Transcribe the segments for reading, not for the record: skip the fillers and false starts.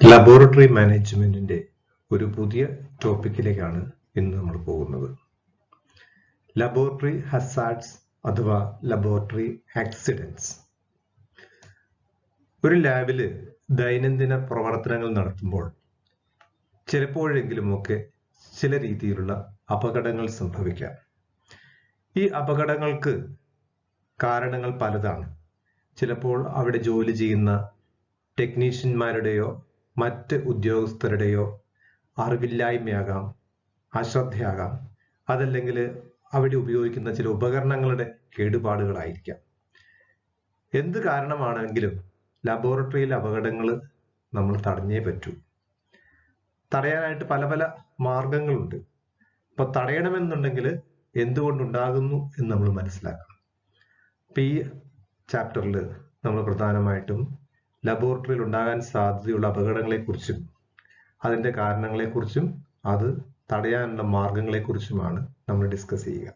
Laboratory മാനേജ്മെന്റിന്റെ ഒരു പുതിയ ടോപ്പിക്കിലേക്കാണ് ഇന്ന് നമ്മൾ പോകുന്നത്. ലബോറട്ടറി ഹസാർഡ്സ് അഥവാ ലബോറട്ടറി ആക്സിഡൻസ്. ഒരു ലാബില് ദൈനംദിന പ്രവർത്തനങ്ങൾ നടത്തുമ്പോൾ ചിലപ്പോഴെങ്കിലുമൊക്കെ ചില രീതിയിലുള്ള അപകടങ്ങൾ സംഭവിക്കാം. ഈ അപകടങ്ങൾക്ക് കാരണങ്ങൾ പലതാണ്. ചിലപ്പോൾ അവിടെ ജോലി ചെയ്യുന്ന ടെക്നീഷ്യന്മാരുടെയോ മറ്റ് ഉദ്യോഗസ്ഥരുടെയോ അറിവില്ലായ്മയാകാം, അശ്രദ്ധയാകാം, അതല്ലെങ്കിൽ അവിടെ ഉപയോഗിക്കുന്ന ചില ഉപകരണങ്ങളുടെ കേടുപാടുകളായിരിക്കാം. എന്ത് കാരണമാണെങ്കിലും ലബോറട്ടറിയിലെ അപകടങ്ങൾ നമ്മൾ തടഞ്ഞേ പറ്റൂ. തടയാനായിട്ട് പല പല മാർഗങ്ങളുണ്ട്. അപ്പൊ തടയണമെന്നുണ്ടെങ്കിൽ എന്തുകൊണ്ടുണ്ടാകുന്നു എന്ന് നമ്മൾ മനസ്സിലാക്കണം. അപ്പൊ ഈ ചാപ്റ്ററിൽ നമ്മൾ പ്രധാനമായിട്ടും ലബോറട്ടറിയിൽ ഉണ്ടാകാൻ സാധ്യതയുള്ള അപകടങ്ങളെക്കുറിച്ചും അതിന്റെ കാരണങ്ങളെക്കുറിച്ചും അത് തടയാനുള്ള മാർഗങ്ങളെക്കുറിച്ചുമാണ് നമ്മൾ ഡിസ്കസ് ചെയ്യുക.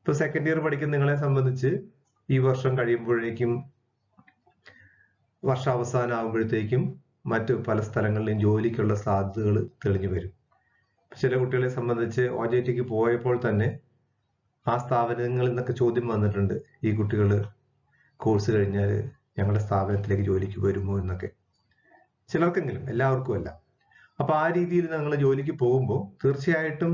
ഇപ്പൊ സെക്കൻഡ് ഇയർ പഠിക്കുന്ന നിങ്ങളെ സംബന്ധിച്ച് ഈ വർഷം കഴിയുമ്പോഴേക്കും വർഷാവസാനം ആകുമ്പോഴത്തേക്കും മറ്റു പല സ്ഥലങ്ങളിലും ജോലിക്കുള്ള സാധ്യതകൾ തെളിഞ്ഞു വരും. ചില കുട്ടികളെ സംബന്ധിച്ച് OJT പോയപ്പോൾ തന്നെ ആ സ്ഥാപനങ്ങളിൽ നിന്നൊക്കെ ചോദ്യം വന്നിട്ടുണ്ട്, ഈ കുട്ടികൾ കോഴ്സ് കഴിഞ്ഞാൽ ഞങ്ങളുടെ സ്ഥാപനത്തിലേക്ക് ജോലിക്ക് വരുമോ എന്നൊക്കെ. ചിലർക്കെങ്കിലും, എല്ലാവർക്കും അല്ല. അപ്പൊ ആ രീതിയിൽ ഞങ്ങൾ ജോലിക്ക് പോകുമ്പോൾ തീർച്ചയായിട്ടും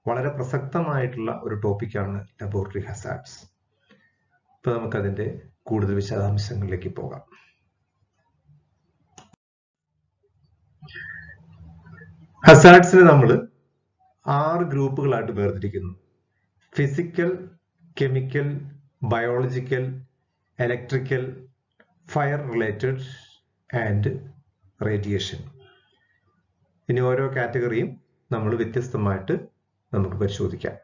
വളരെ പ്രസക്തമായിട്ടുള്ള ഒരു ടോപ്പിക്കാണ് ലബോറട്ടറി ഹസാർഡ്സ്. ഇപ്പൊ നമുക്കതിന്റെ കൂടുതൽ വിശദാംശങ്ങളിലേക്ക് പോകാം. ഹസാർഡ്സിനെ നമ്മൾ 6 ഗ്രൂപ്പുകളായിട്ട് വേർതിരിക്കുന്നു. Physical, chemical, biological, electrical, fire related and radiation. ഇനി ഓരോ കാറ്റഗറിയും നമ്മൾ വ്യത്യസ്തമായിട്ട് നമുക്ക് പരിശോധിക്കാം.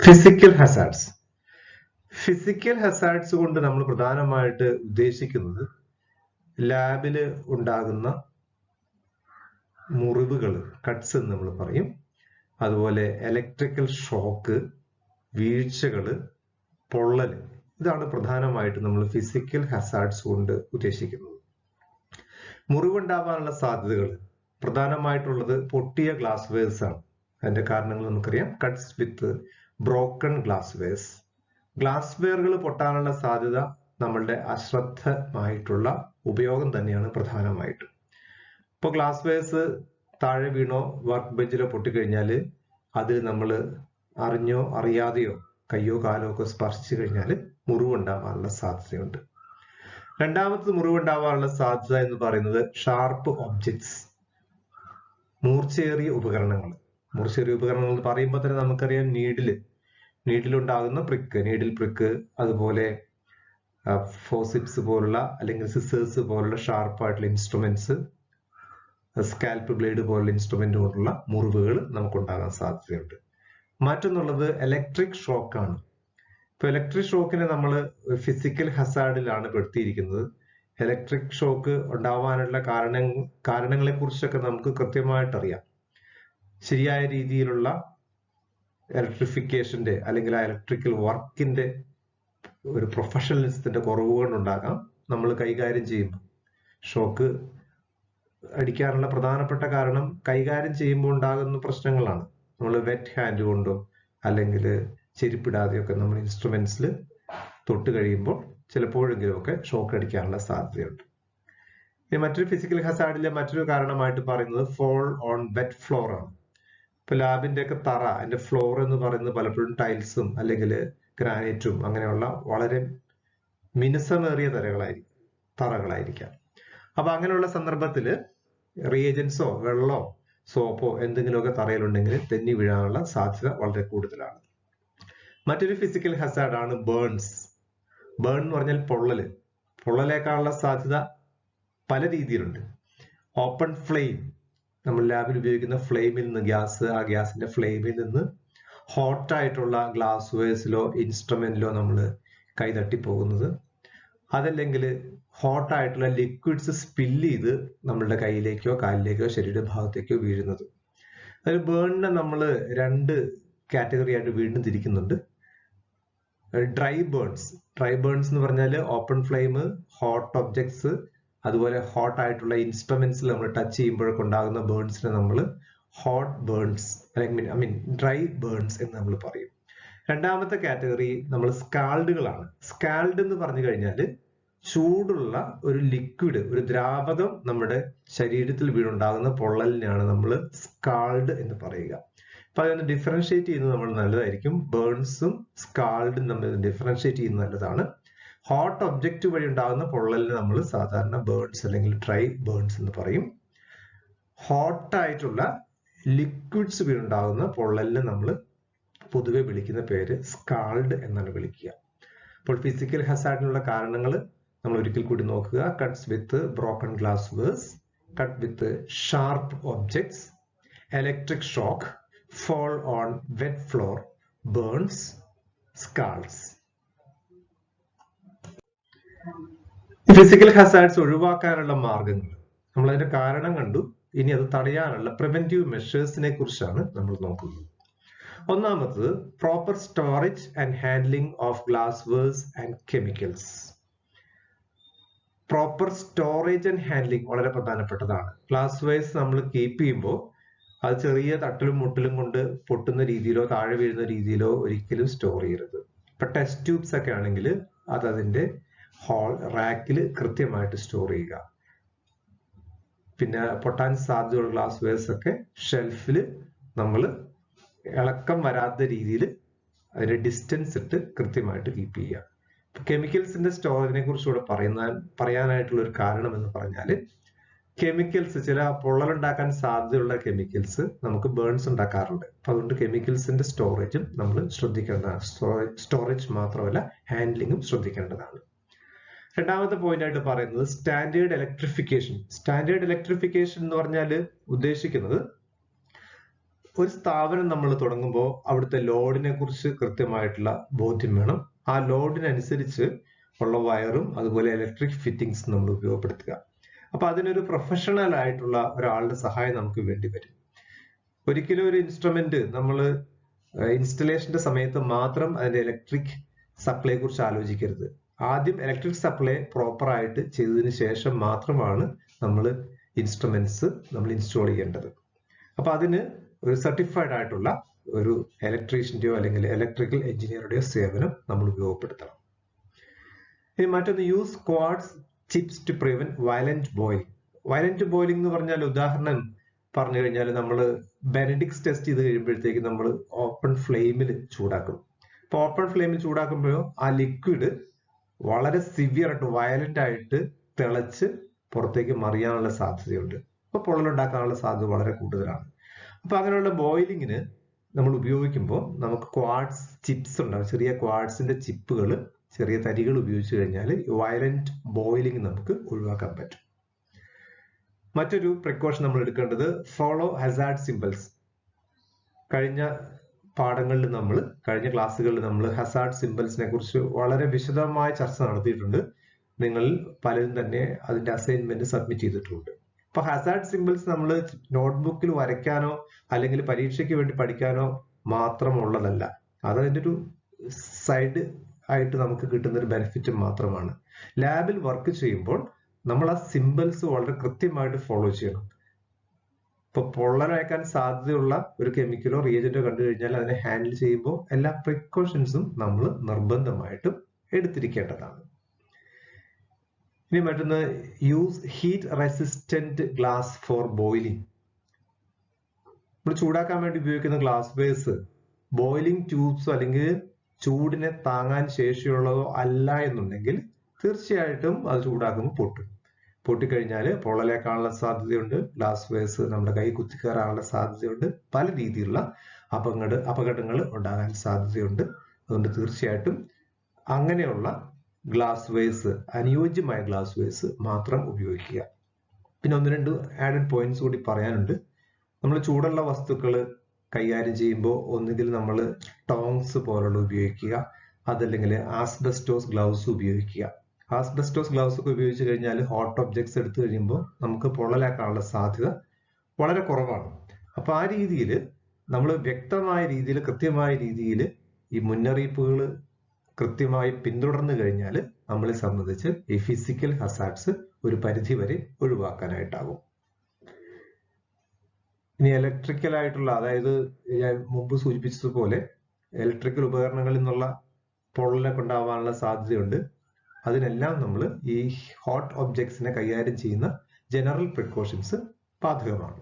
Physical hazards. ഫിസിക്കൽ ഹസാർഡ്സ് കൊണ്ട് നമ്മൾ പ്രധാനമായിട്ട് ഉദ്ദേശിക്കുന്നത് ലാബിൽ ഉണ്ടാകുന്ന മുറിവുകൾ, കട്ട്സ് എന്ന് നമ്മൾ പറയും. അതുപോലെ ഇലക്ട്രിക്കൽ ഷോക്ക്, വീഴ്ചകള്, പൊള്ളല്. ഇതാണ് പ്രധാനമായിട്ട് നമ്മൾ ഫിസിക്കൽ ഹസാർഡ്സ് കൊണ്ട് ഉദ്ദേശിക്കുന്നത്. മുറിവുണ്ടാവാനുള്ള സാധ്യതകൾ പ്രധാനമായിട്ടുള്ളത് പൊട്ടിയ ഗ്ലാസ് വെയർസ് ആണ്. അതിന്റെ കാരണങ്ങൾ നമുക്കറിയാം. Cuts with broken glass wears. Glass വെയറുകൾ പൊട്ടാനുള്ള സാധ്യത നമ്മളുടെ അശ്രദ്ധമായിട്ടുള്ള ഉപയോഗം തന്നെയാണ് പ്രധാനമായിട്ടും. ഇപ്പൊ ഗ്ലാസ് വെയർസ് താഴെ വീണോ വർക്ക് ബെഞ്ചിലോ പൊട്ടിക്കഴിഞ്ഞാൽ അതിൽ നമ്മൾ അറിഞ്ഞോ അറിയാതെയോ കയ്യോ കാലോ ഒക്കെ സ്പർശിച്ചു കഴിഞ്ഞാൽ മുറിവുണ്ടാവാനുള്ള സാധ്യതയുണ്ട്. രണ്ടാമത്തെ മുറിവുണ്ടാവാനുള്ള സാധ്യത എന്ന് പറയുന്നത് ഷാർപ്പ് ഒബ്ജക്ട്സ്, മൂർച്ചയേറിയ ഉപകരണങ്ങൾ. മൂർച്ചയേറിയ ഉപകരണങ്ങൾ എന്ന് പറയുമ്പോൾ തന്നെ നമുക്കറിയാം നീഡിലുണ്ടാകുന്ന പ്രിക്ക്, നീഡിൽ പ്രിക്ക്, അതുപോലെ ഫോസിപ്സ് പോലുള്ള അല്ലെങ്കിൽ സിസേഴ്സ് പോലുള്ള ഷാർപ്പായിട്ടുള്ള ഇൻസ്ട്രുമെന്റ്സ്, സ്കാൽപ്പ് ബ്ലേഡ് പോലുള്ള ഇൻസ്ട്രുമെന്റ് കൊണ്ടുള്ള മുറിവുകൾ നമുക്കുണ്ടാകാൻ സാധ്യതയുണ്ട്. മറ്റൊന്നുള്ളത് ഇലക്ട്രിക് ഷോക്കാണ്. ഇപ്പൊ ഇലക്ട്രിക് ഷോക്കിനെ നമ്മൾ ഫിസിക്കൽ ഹസാർഡിലാണ് പെടുത്തിയിരിക്കുന്നത്. ഇലക്ട്രിക് ഷോക്ക് ഉണ്ടാവാനുള്ള കാരണങ്ങളെ കുറിച്ചൊക്കെ നമുക്ക് കൃത്യമായിട്ട് അറിയാം. ശരിയായ രീതിയിലുള്ള ഇലക്ട്രിഫിക്കേഷന്റെ അല്ലെങ്കിൽ ആ ഇലക്ട്രിക്കൽ വർക്കിന്റെ ഒരു പ്രൊഫഷണലിസത്തിന്റെ കുറവ് കൊണ്ടുണ്ടാകാം. നമ്മൾ കൈകാര്യം ചെയ്യുമ്പോൾ ഷോക്ക് അടിക്കാനുള്ള പ്രധാനപ്പെട്ട കാരണം കൈകാര്യം ചെയ്യുമ്പോൾ ഉണ്ടാകുന്ന പ്രശ്നങ്ങളാണ്. നമ്മൾ വെറ്റ് ഹാൻഡ് കൊണ്ടോ അല്ലെങ്കിൽ ചെരുപ്പിടാതെയൊക്കെ നമ്മൾ ഇൻസ്ട്രുമെന്റ്സിൽ തൊട്ട് കഴിയുമ്പോൾ ചിലപ്പോഴെങ്കിലും ഒക്കെ ഷോക്ക് അടിക്കാനുള്ള സാധ്യതയുണ്ട്. ഇനി മറ്റൊരു ഫിസിക്കൽ ഹസാർഡിലെ മറ്റൊരു കാരണമായിട്ട് പറയുന്നത് ഫോൾ ഓൺ വെറ്റ് ഫ്ലോർ ആണ്. ഇപ്പൊ ലാബിന്റെ ഒക്കെ തറ, അതിന്റെ ഫ്ലോർ എന്ന് പറയുന്നത് പലപ്പോഴും ടൈൽസും അല്ലെങ്കിൽ ഗ്രാനൈറ്റും അങ്ങനെയുള്ള വളരെ മിനുസമേറിയ തറകളായിരിക്കാം. അപ്പൊ അങ്ങനെയുള്ള സന്ദർഭത്തിൽ റിയേജൻസോ വെള്ളമോ സോപ്പോ എന്തെങ്കിലുമൊക്കെ തറയിലുണ്ടെങ്കിൽ തെന്നി വീഴാനുള്ള സാധ്യത വളരെ കൂടുതലാണ്. മറ്റൊരു ഫിസിക്കൽ ഹസാർഡ് ആണ് ബേൺസ്. ബേൺ എന്ന് പറഞ്ഞാൽ പൊള്ളല്. പൊള്ളലേക്കാനുള്ള സാധ്യത പല രീതിയിലുണ്ട്. ഓപ്പൺ ഫ്ലെയിം, നമ്മൾ ലാബിൽ ഉപയോഗിക്കുന്ന ഫ്ലെയിമിൽ നിന്ന് ആ ഗ്യാസിന്റെ ഫ്ലെയിമിൽ നിന്ന് ഹോട്ടായിട്ടുള്ള ഗ്ലാസ് വെയർസിലോ ഇൻസ്ട്രുമെന്റിലോ നമ്മൾ കൈതട്ടി പോകുന്നത്. അതല്ലെങ്കിൽ ഹോട്ടായിട്ടുള്ള ലിക്വിഡ്സ് സ്പില്ല് ചെയ്ത് നമ്മളുടെ കയ്യിലേക്കോ കാലിലേക്കോ ശരീരഭാഗത്തേക്കോ വീഴുന്നത്. അതിൽ ബേണിനെ നമ്മൾ 2 കാറ്റഗറി ആയിട്ട് വീണ്ടും തിരിക്കുന്നുണ്ട്. ഡ്രൈ ബേൺസ് എന്ന് പറഞ്ഞാൽ ഓപ്പൺ ഫ്ലെയിം, ഹോട്ട് ഒബ്ജക്ട്സ്, അതുപോലെ ഹോട്ട് ആയിട്ടുള്ള ഇൻസ്ട്രുമെന്റ്സിൽ നമ്മൾ ടച്ച് ചെയ്യുമ്പോഴൊക്കെ ഉണ്ടാകുന്ന ബേൺസിനെ നമ്മൾ ഹോട്ട് ബേൺസ് അല്ലെങ്കിൽ ഡ്രൈ ബേൺസ് എന്ന് നമ്മൾ പറയും. രണ്ടാമത്തെ കാറ്റഗറി നമ്മൾ സ്കാൾഡുകളാണ്. സ്കാൾഡ് എന്ന് പറഞ്ഞു കഴിഞ്ഞാൽ ചൂടുള്ള ഒരു ലിക്വിഡ്, ഒരു ദ്രാവകം നമ്മുടെ ശരീരത്തിൽ വീണുണ്ടാകുന്ന പൊള്ളലിനെയാണ് നമ്മൾ സ്കാൾഡ് എന്ന് പറയുക. അപ്പൊ അതൊന്ന് ഡിഫറൻഷിയേറ്റ് ചെയ്യുന്നത് നമ്മൾ നല്ലതായിരിക്കും. ബേൺസും സ്കാൾഡും നമ്മൾ ഡിഫറൻഷിയേറ്റ് ചെയ്യുന്നത് നല്ലതാണ്. ഹോട്ട് ഒബ്ജക്റ്റ് വഴി ഉണ്ടാകുന്ന പൊള്ളലിന് നമ്മൾ സാധാരണ ബേൺസ് അല്ലെങ്കിൽ ഡ്രൈ ബേൺസ് എന്ന് പറയും. ഹോട്ടായിട്ടുള്ള ലിക്വിഡ്സ് വീണുണ്ടാകുന്ന പൊള്ളലിന് നമ്മൾ പൊതുവെ വിളിക്കുന്ന പേര് സ്കാൾഡ് എന്നാണ് വിളിക്കുക. അപ്പോൾ ഫിസിക്കൽ ഹസാർഡിനുള്ള കാരണങ്ങൾ നമ്മൾ ഒരിക്കൽ കൂടി നോക്കുക. Cuts with broken glass wares, cut with sharp objects, electric shock, fall on wet floor, burns, scalds. Physical hazards ഒഴിവാക്കാനുള്ള മാർഗങ്ങൾ, നമ്മൾ അതിന്റെ കാരണം കണ്ടു. ഇനി അത് തടയാനുള്ള പ്രിവെന്റീവ് മെഷേഴ്സിനെ കുറിച്ചാണ് നമ്മൾ നോക്കുന്നത്. ഒന്നാമത് proper storage and handling of glass wares and chemicals. Proper storage and handling വളരെ പ്രധാനപ്പെട്ടതാണ്. ഗ്ലാസ് വേഴ്സ് നമ്മൾ കീപ്പ് ചെയ്യുമ്പോൾ അത് ചെറിയ തട്ടലും മുട്ടലും കൊണ്ട് പൊട്ടുന്ന രീതിയിലോ താഴെ വീഴുന്ന രീതിയിലോ ഒരിക്കലും സ്റ്റോർ ചെയ്യരുത്. ഇപ്പൊ ടെസ്റ്റ് ട്യൂബ്സ് ഒക്കെ ആണെങ്കിൽ അത് അതിന്റെ റാക്കിൽ കൃത്യമായിട്ട് സ്റ്റോർ ചെയ്യുക. പിന്നെ പൊട്ടാൻ സാധ്യതയുള്ള ഗ്ലാസ് വെയർസ് ഒക്കെ ഷെൽഫിൽ നമ്മൾ ഇളക്കം വരാത്ത രീതിയിൽ അതിന്റെ ഡിസ്റ്റൻസ് ഇട്ട് കൃത്യമായിട്ട് കീപ്പ് ചെയ്യുക. കെമിക്കൽസിന്റെ സ്റ്റോറേജിനെ കുറിച്ചുകൂടെ പറയാനായിട്ടുള്ള ഒരു കാരണം എന്ന് പറഞ്ഞാൽ, കെമിക്കൽസ്, ചില പൊള്ളലുണ്ടാക്കാൻ സാധ്യതയുള്ള കെമിക്കൽസ് നമുക്ക് ബേൺസ് ഉണ്ടാക്കാറുണ്ട്. അപ്പൊ അതുകൊണ്ട് കെമിക്കൽസിന്റെ സ്റ്റോറേജും നമ്മൾ ശ്രദ്ധിക്കേണ്ടതാണ്. സ്റ്റോറേജ് മാത്രമല്ല ഹാൻഡ്ലിങ്ങും ശ്രദ്ധിക്കേണ്ടതാണ്. രണ്ടാമത്തെ പോയിന്റ് ആയിട്ട് പറയുന്നത് സ്റ്റാൻഡേർഡ് ഇലക്ട്രിഫിക്കേഷൻ. സ്റ്റാൻഡേർഡ് ഇലക്ട്രിഫിക്കേഷൻ എന്ന് പറഞ്ഞാൽ ഉദ്ദേശിക്കുന്നത്, ഒരു സ്ഥാപനം നമ്മൾ തുടങ്ങുമ്പോൾ അവിടുത്തെ ലോഡിനെ കുറിച്ച് കൃത്യമായിട്ടുള്ള ബോധ്യം വേണം. ആ ലോഡിനനുസരിച്ച് ഉള്ള വയറും അതുപോലെ ഇലക്ട്രിക് ഫിറ്റിംഗ്സ് നമ്മൾ ഉപയോഗപ്പെടുത്തുക. അപ്പൊ അതിനൊരു പ്രൊഫഷണൽ ആയിട്ടുള്ള ഒരാളുടെ സഹായം നമുക്ക് വേണ്ടി വരും. ഒരിക്കലും ഒരു ഇൻസ്ട്രുമെന്റ് നമ്മൾ ഇൻസ്റ്റലേഷന്റെ സമയത്ത് മാത്രം അതിന്റെ ഇലക്ട്രിക് സപ്ലൈയെ കുറിച്ച് ആലോചിക്കരുത്. ആദ്യം ഇലക്ട്രിക് സപ്ലൈ പ്രോപ്പർ ആയിട്ട് ചെയ്തതിന് ശേഷം മാത്രമാണ് നമ്മൾ ഇൻസ്ട്രുമെന്റ്സ് നമ്മൾ ഇൻസ്റ്റാൾ ചെയ്യേണ്ടത്. അപ്പൊ അതിന് ഒരു സർട്ടിഫൈഡ് ആയിട്ടുള്ള ഒരു ഇലക്ട്രീഷ്യന്റെയോ അല്ലെങ്കിൽ ഇലക്ട്രിക്കൽ എഞ്ചിനീയറുടെയോ സേവനം നമ്മൾ ഉപയോഗപ്പെടുത്തണം. ഇനി മറ്റൊന്ന്, use quartz chips to prevent violent boiling. Violent boiling എന്ന് പറഞ്ഞാൽ ഉദാഹരണം പറഞ്ഞു കഴിഞ്ഞാൽ, നമ്മൾ ബെനഡിക്സ് ടെസ്റ്റ് ചെയ്ത് കഴിയുമ്പോഴത്തേക്ക് നമ്മൾ ഓപ്പൺ ഫ്ലെയിമിൽ ചൂടാക്കും. അപ്പൊ ഓപ്പൺ ഫ്ലെയിമിൽ ചൂടാക്കുമ്പോഴോ ആ ലിക്വിഡ് വളരെ സിവിയർ ആയിട്ട് വയലന്റ് ആയിട്ട് തിളച്ച് പുറത്തേക്ക് മറിയാനുള്ള സാധ്യതയുണ്ട്. അപ്പൊ പൊള്ളലുണ്ടാക്കാനുള്ള സാധ്യത വളരെ കൂടുതലാണ്. അപ്പൊ അങ്ങനെയുള്ള ബോയിലിങ്ങിന് നമ്മൾ ഉപയോഗിക്കുമ്പോൾ നമുക്ക് ക്വാർട്സ് ചിപ്സ് ഉണ്ടാവും. ചെറിയ ക്വാർട്സിന്റെ ചിപ്പുകൾ, ചെറിയ തരികൾ ഉപയോഗിച്ച് കഴിഞ്ഞാൽ വയലന്റ് ബോയിലിംഗ് നമുക്ക് ഒഴിവാക്കാൻ പറ്റും. മറ്റൊരു പ്രിക്കോഷൻ നമ്മൾ എടുക്കേണ്ടത്, ഫോളോ ഹസാർഡ് സിംബൽസ്. കഴിഞ്ഞ ക്ലാസ്സുകളിൽ നമ്മൾ ഹസാർഡ് സിംബൽസിനെ കുറിച്ച് വളരെ വിശദമായ ചർച്ച നടത്തിയിട്ടുണ്ട്. നിങ്ങൾ പലരും തന്നെ അതിന്റെ അസൈൻമെന്റ് സബ്മിറ്റ് ചെയ്തിട്ടുണ്ട്. അപ്പൊ ഹസാർഡ് സിംബൽസ് നമ്മൾ നോട്ട്ബുക്കിൽ വരയ്ക്കാനോ അല്ലെങ്കിൽ പരീക്ഷയ്ക്ക് വേണ്ടി പഠിക്കാനോ മാത്രമുള്ളതല്ല. അത് അതിന്റെ ഒരു സൈഡ് ആയിട്ട് നമുക്ക് കിട്ടുന്ന ഒരു ബെനിഫിറ്റ് മാത്രമാണ്. ലാബിൽ വർക്ക് ചെയ്യുമ്പോൾ നമ്മൾ ആ സിംബൽസ് വളരെ കൃത്യമായിട്ട് ഫോളോ ചെയ്യണം. ഇപ്പൊ പൊള്ളലയക്കാൻ സാധ്യതയുള്ള ഒരു കെമിക്കലോ റിയേജന്റോ കണ്ടു കഴിഞ്ഞാൽ അതിനെ ഹാൻഡിൽ ചെയ്യുമ്പോൾ എല്ലാ പ്രിക്കോഷൻസും നമ്മൾ നിർബന്ധമായിട്ടും എടുത്തിരിക്കേണ്ടതാണ്. ഇനി മറ്റൊന്ന്, use heat resistant glass for boiling. നമ്മൾ ചൂടാക്കാൻ വേണ്ടി ഉപയോഗിക്കുന്ന ഗ്ലാസ് വേഴ്സ് ബോയിലിംഗ് ട്യൂബ്സോ അല്ലെങ്കിൽ ചൂടിനെ താങ്ങാൻ ശേഷിയുള്ളതോ അല്ല എന്നുണ്ടെങ്കിൽ തീർച്ചയായിട്ടും അത് ചൂടാക്കുമ്പോൾ പൊട്ടിക്കഴിഞ്ഞാൽ പൊള്ളലേക്കാനുള്ള സാധ്യതയുണ്ട്. ഗ്ലാസ് വേഴ്സ് നമ്മുടെ കൈ കുത്തിക്കയറാനുള്ള സാധ്യതയുണ്ട്. പല രീതിയിലുള്ള അപകടങ്ങൾ ഉണ്ടാകാൻ സാധ്യതയുണ്ട്. അതുകൊണ്ട് തീർച്ചയായിട്ടും അങ്ങനെയുള്ള ഗ്ലാസ് വേഴ്സ്, അനുയോജ്യമായ ഗ്ലാസ് വേഴ്സ് മാത്രം ഉപയോഗിക്കുക. പിന്നെ 1-2 ആഡഡ് പോയിന്റ്സ് കൂടി പറയാനുണ്ട്. നമ്മൾ ചൂടുള്ള വസ്തുക്കൾ കൈകാര്യം ചെയ്യുമ്പോൾ ഒന്നുകിൽ നമ്മൾ ടോങ്സ് പോലുള്ള ഉപയോഗിക്കുക, അതല്ലെങ്കിൽ ആസ്ബസ്റ്റോസ് ഗ്ലൗസ് ഉപയോഗിക്കുക. ആസ്ബസ്റ്റോസ് ഗ്ലൗസ് ഒക്കെ ഉപയോഗിച്ച് കഴിഞ്ഞാൽ ഹോട്ട് ഒബ്ജക്ട്സ് എടുത്തു കഴിയുമ്പോൾ നമുക്ക് പൊള്ളലാക്കാനുള്ള സാധ്യത വളരെ കുറവാണ്. അപ്പൊ ആ രീതിയിൽ നമ്മൾ വ്യക്തമായ രീതിയിൽ, കൃത്യമായ രീതിയിൽ ഈ മുന്നറിയിപ്പുകൾ കൃത്യമായി പിന്തുടർന്നു കഴിഞ്ഞാൽ നമ്മളെ സംബന്ധിച്ച് ഈ ഫിസിക്കൽ ഹസാർഡ്സ് ഒരു പരിധി വരെ ഒഴിവാക്കാനായിട്ടാകും. ഇനി ഇലക്ട്രിക്കൽ ആയിട്ടുള്ള, അതായത് ഞാൻ മുമ്പ് സൂചിപ്പിച്ചതുപോലെ ഇലക്ട്രിക്കൽ ഉപകരണങ്ങളിൽ നിന്നുള്ള പൊള്ളലൊക്കെ ഉണ്ടാവാനുള്ള സാധ്യതയുണ്ട്. അതിനെല്ലാം നമ്മൾ ഈ ഹോട്ട് ഒബ്ജക്ട്സിനെ കൈകാര്യം ചെയ്യുന്ന ജനറൽ പ്രിക്കോഷൻസ് ബാധകമാണ്.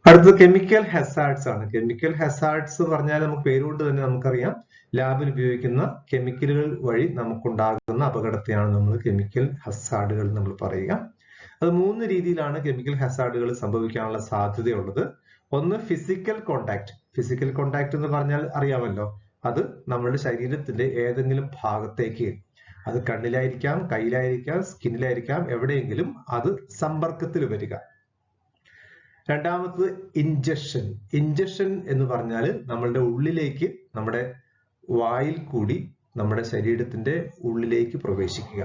അടുത്തത് കെമിക്കൽ ഹസാർഡ്സ് ആണ്. കെമിക്കൽ ഹസാർഡ്സ് എന്ന് പറഞ്ഞാൽ നമുക്ക് പേരുകൊണ്ട് തന്നെ നമുക്കറിയാം, ലാബിൽ ഉപയോഗിക്കുന്ന കെമിക്കലുകൾ വഴി നമുക്കുണ്ടാകുന്ന അപകടത്തെയാണ് നമ്മൾ കെമിക്കൽ ഹസാർഡുകൾ നമ്മൾ പറയുക. അത് 3 രീതിയിലാണ് കെമിക്കൽ ഹസാർഡുകൾ സംഭവിക്കാനുള്ള സാധ്യതയുള്ളത്. ഒന്ന് ഫിസിക്കൽ കോണ്ടാക്ട്. ഫിസിക്കൽ കോണ്ടാക്ട് എന്ന് പറഞ്ഞാൽ അറിയാമല്ലോ, അത് നമ്മുടെ ശരീരത്തിന്റെ ഏതെങ്കിലും ഭാഗത്തേക്ക്, അത് കണ്ണിലായിരിക്കാം, കയ്യിലായിരിക്കാം, സ്കിന്നിലായിരിക്കാം, എവിടെയെങ്കിലും അത് സമ്പർക്കത്തിൽ വരിക. രണ്ടാമത്തത് ഇൻജക്ഷൻ. ഇൻജക്ഷൻ എന്ന് പറഞ്ഞാൽ നമ്മളുടെ ഉള്ളിലേക്ക്, നമ്മുടെ വായിൽ കൂടി നമ്മുടെ ശരീരത്തിന്റെ ഉള്ളിലേക്ക് പ്രവേശിക്കുക.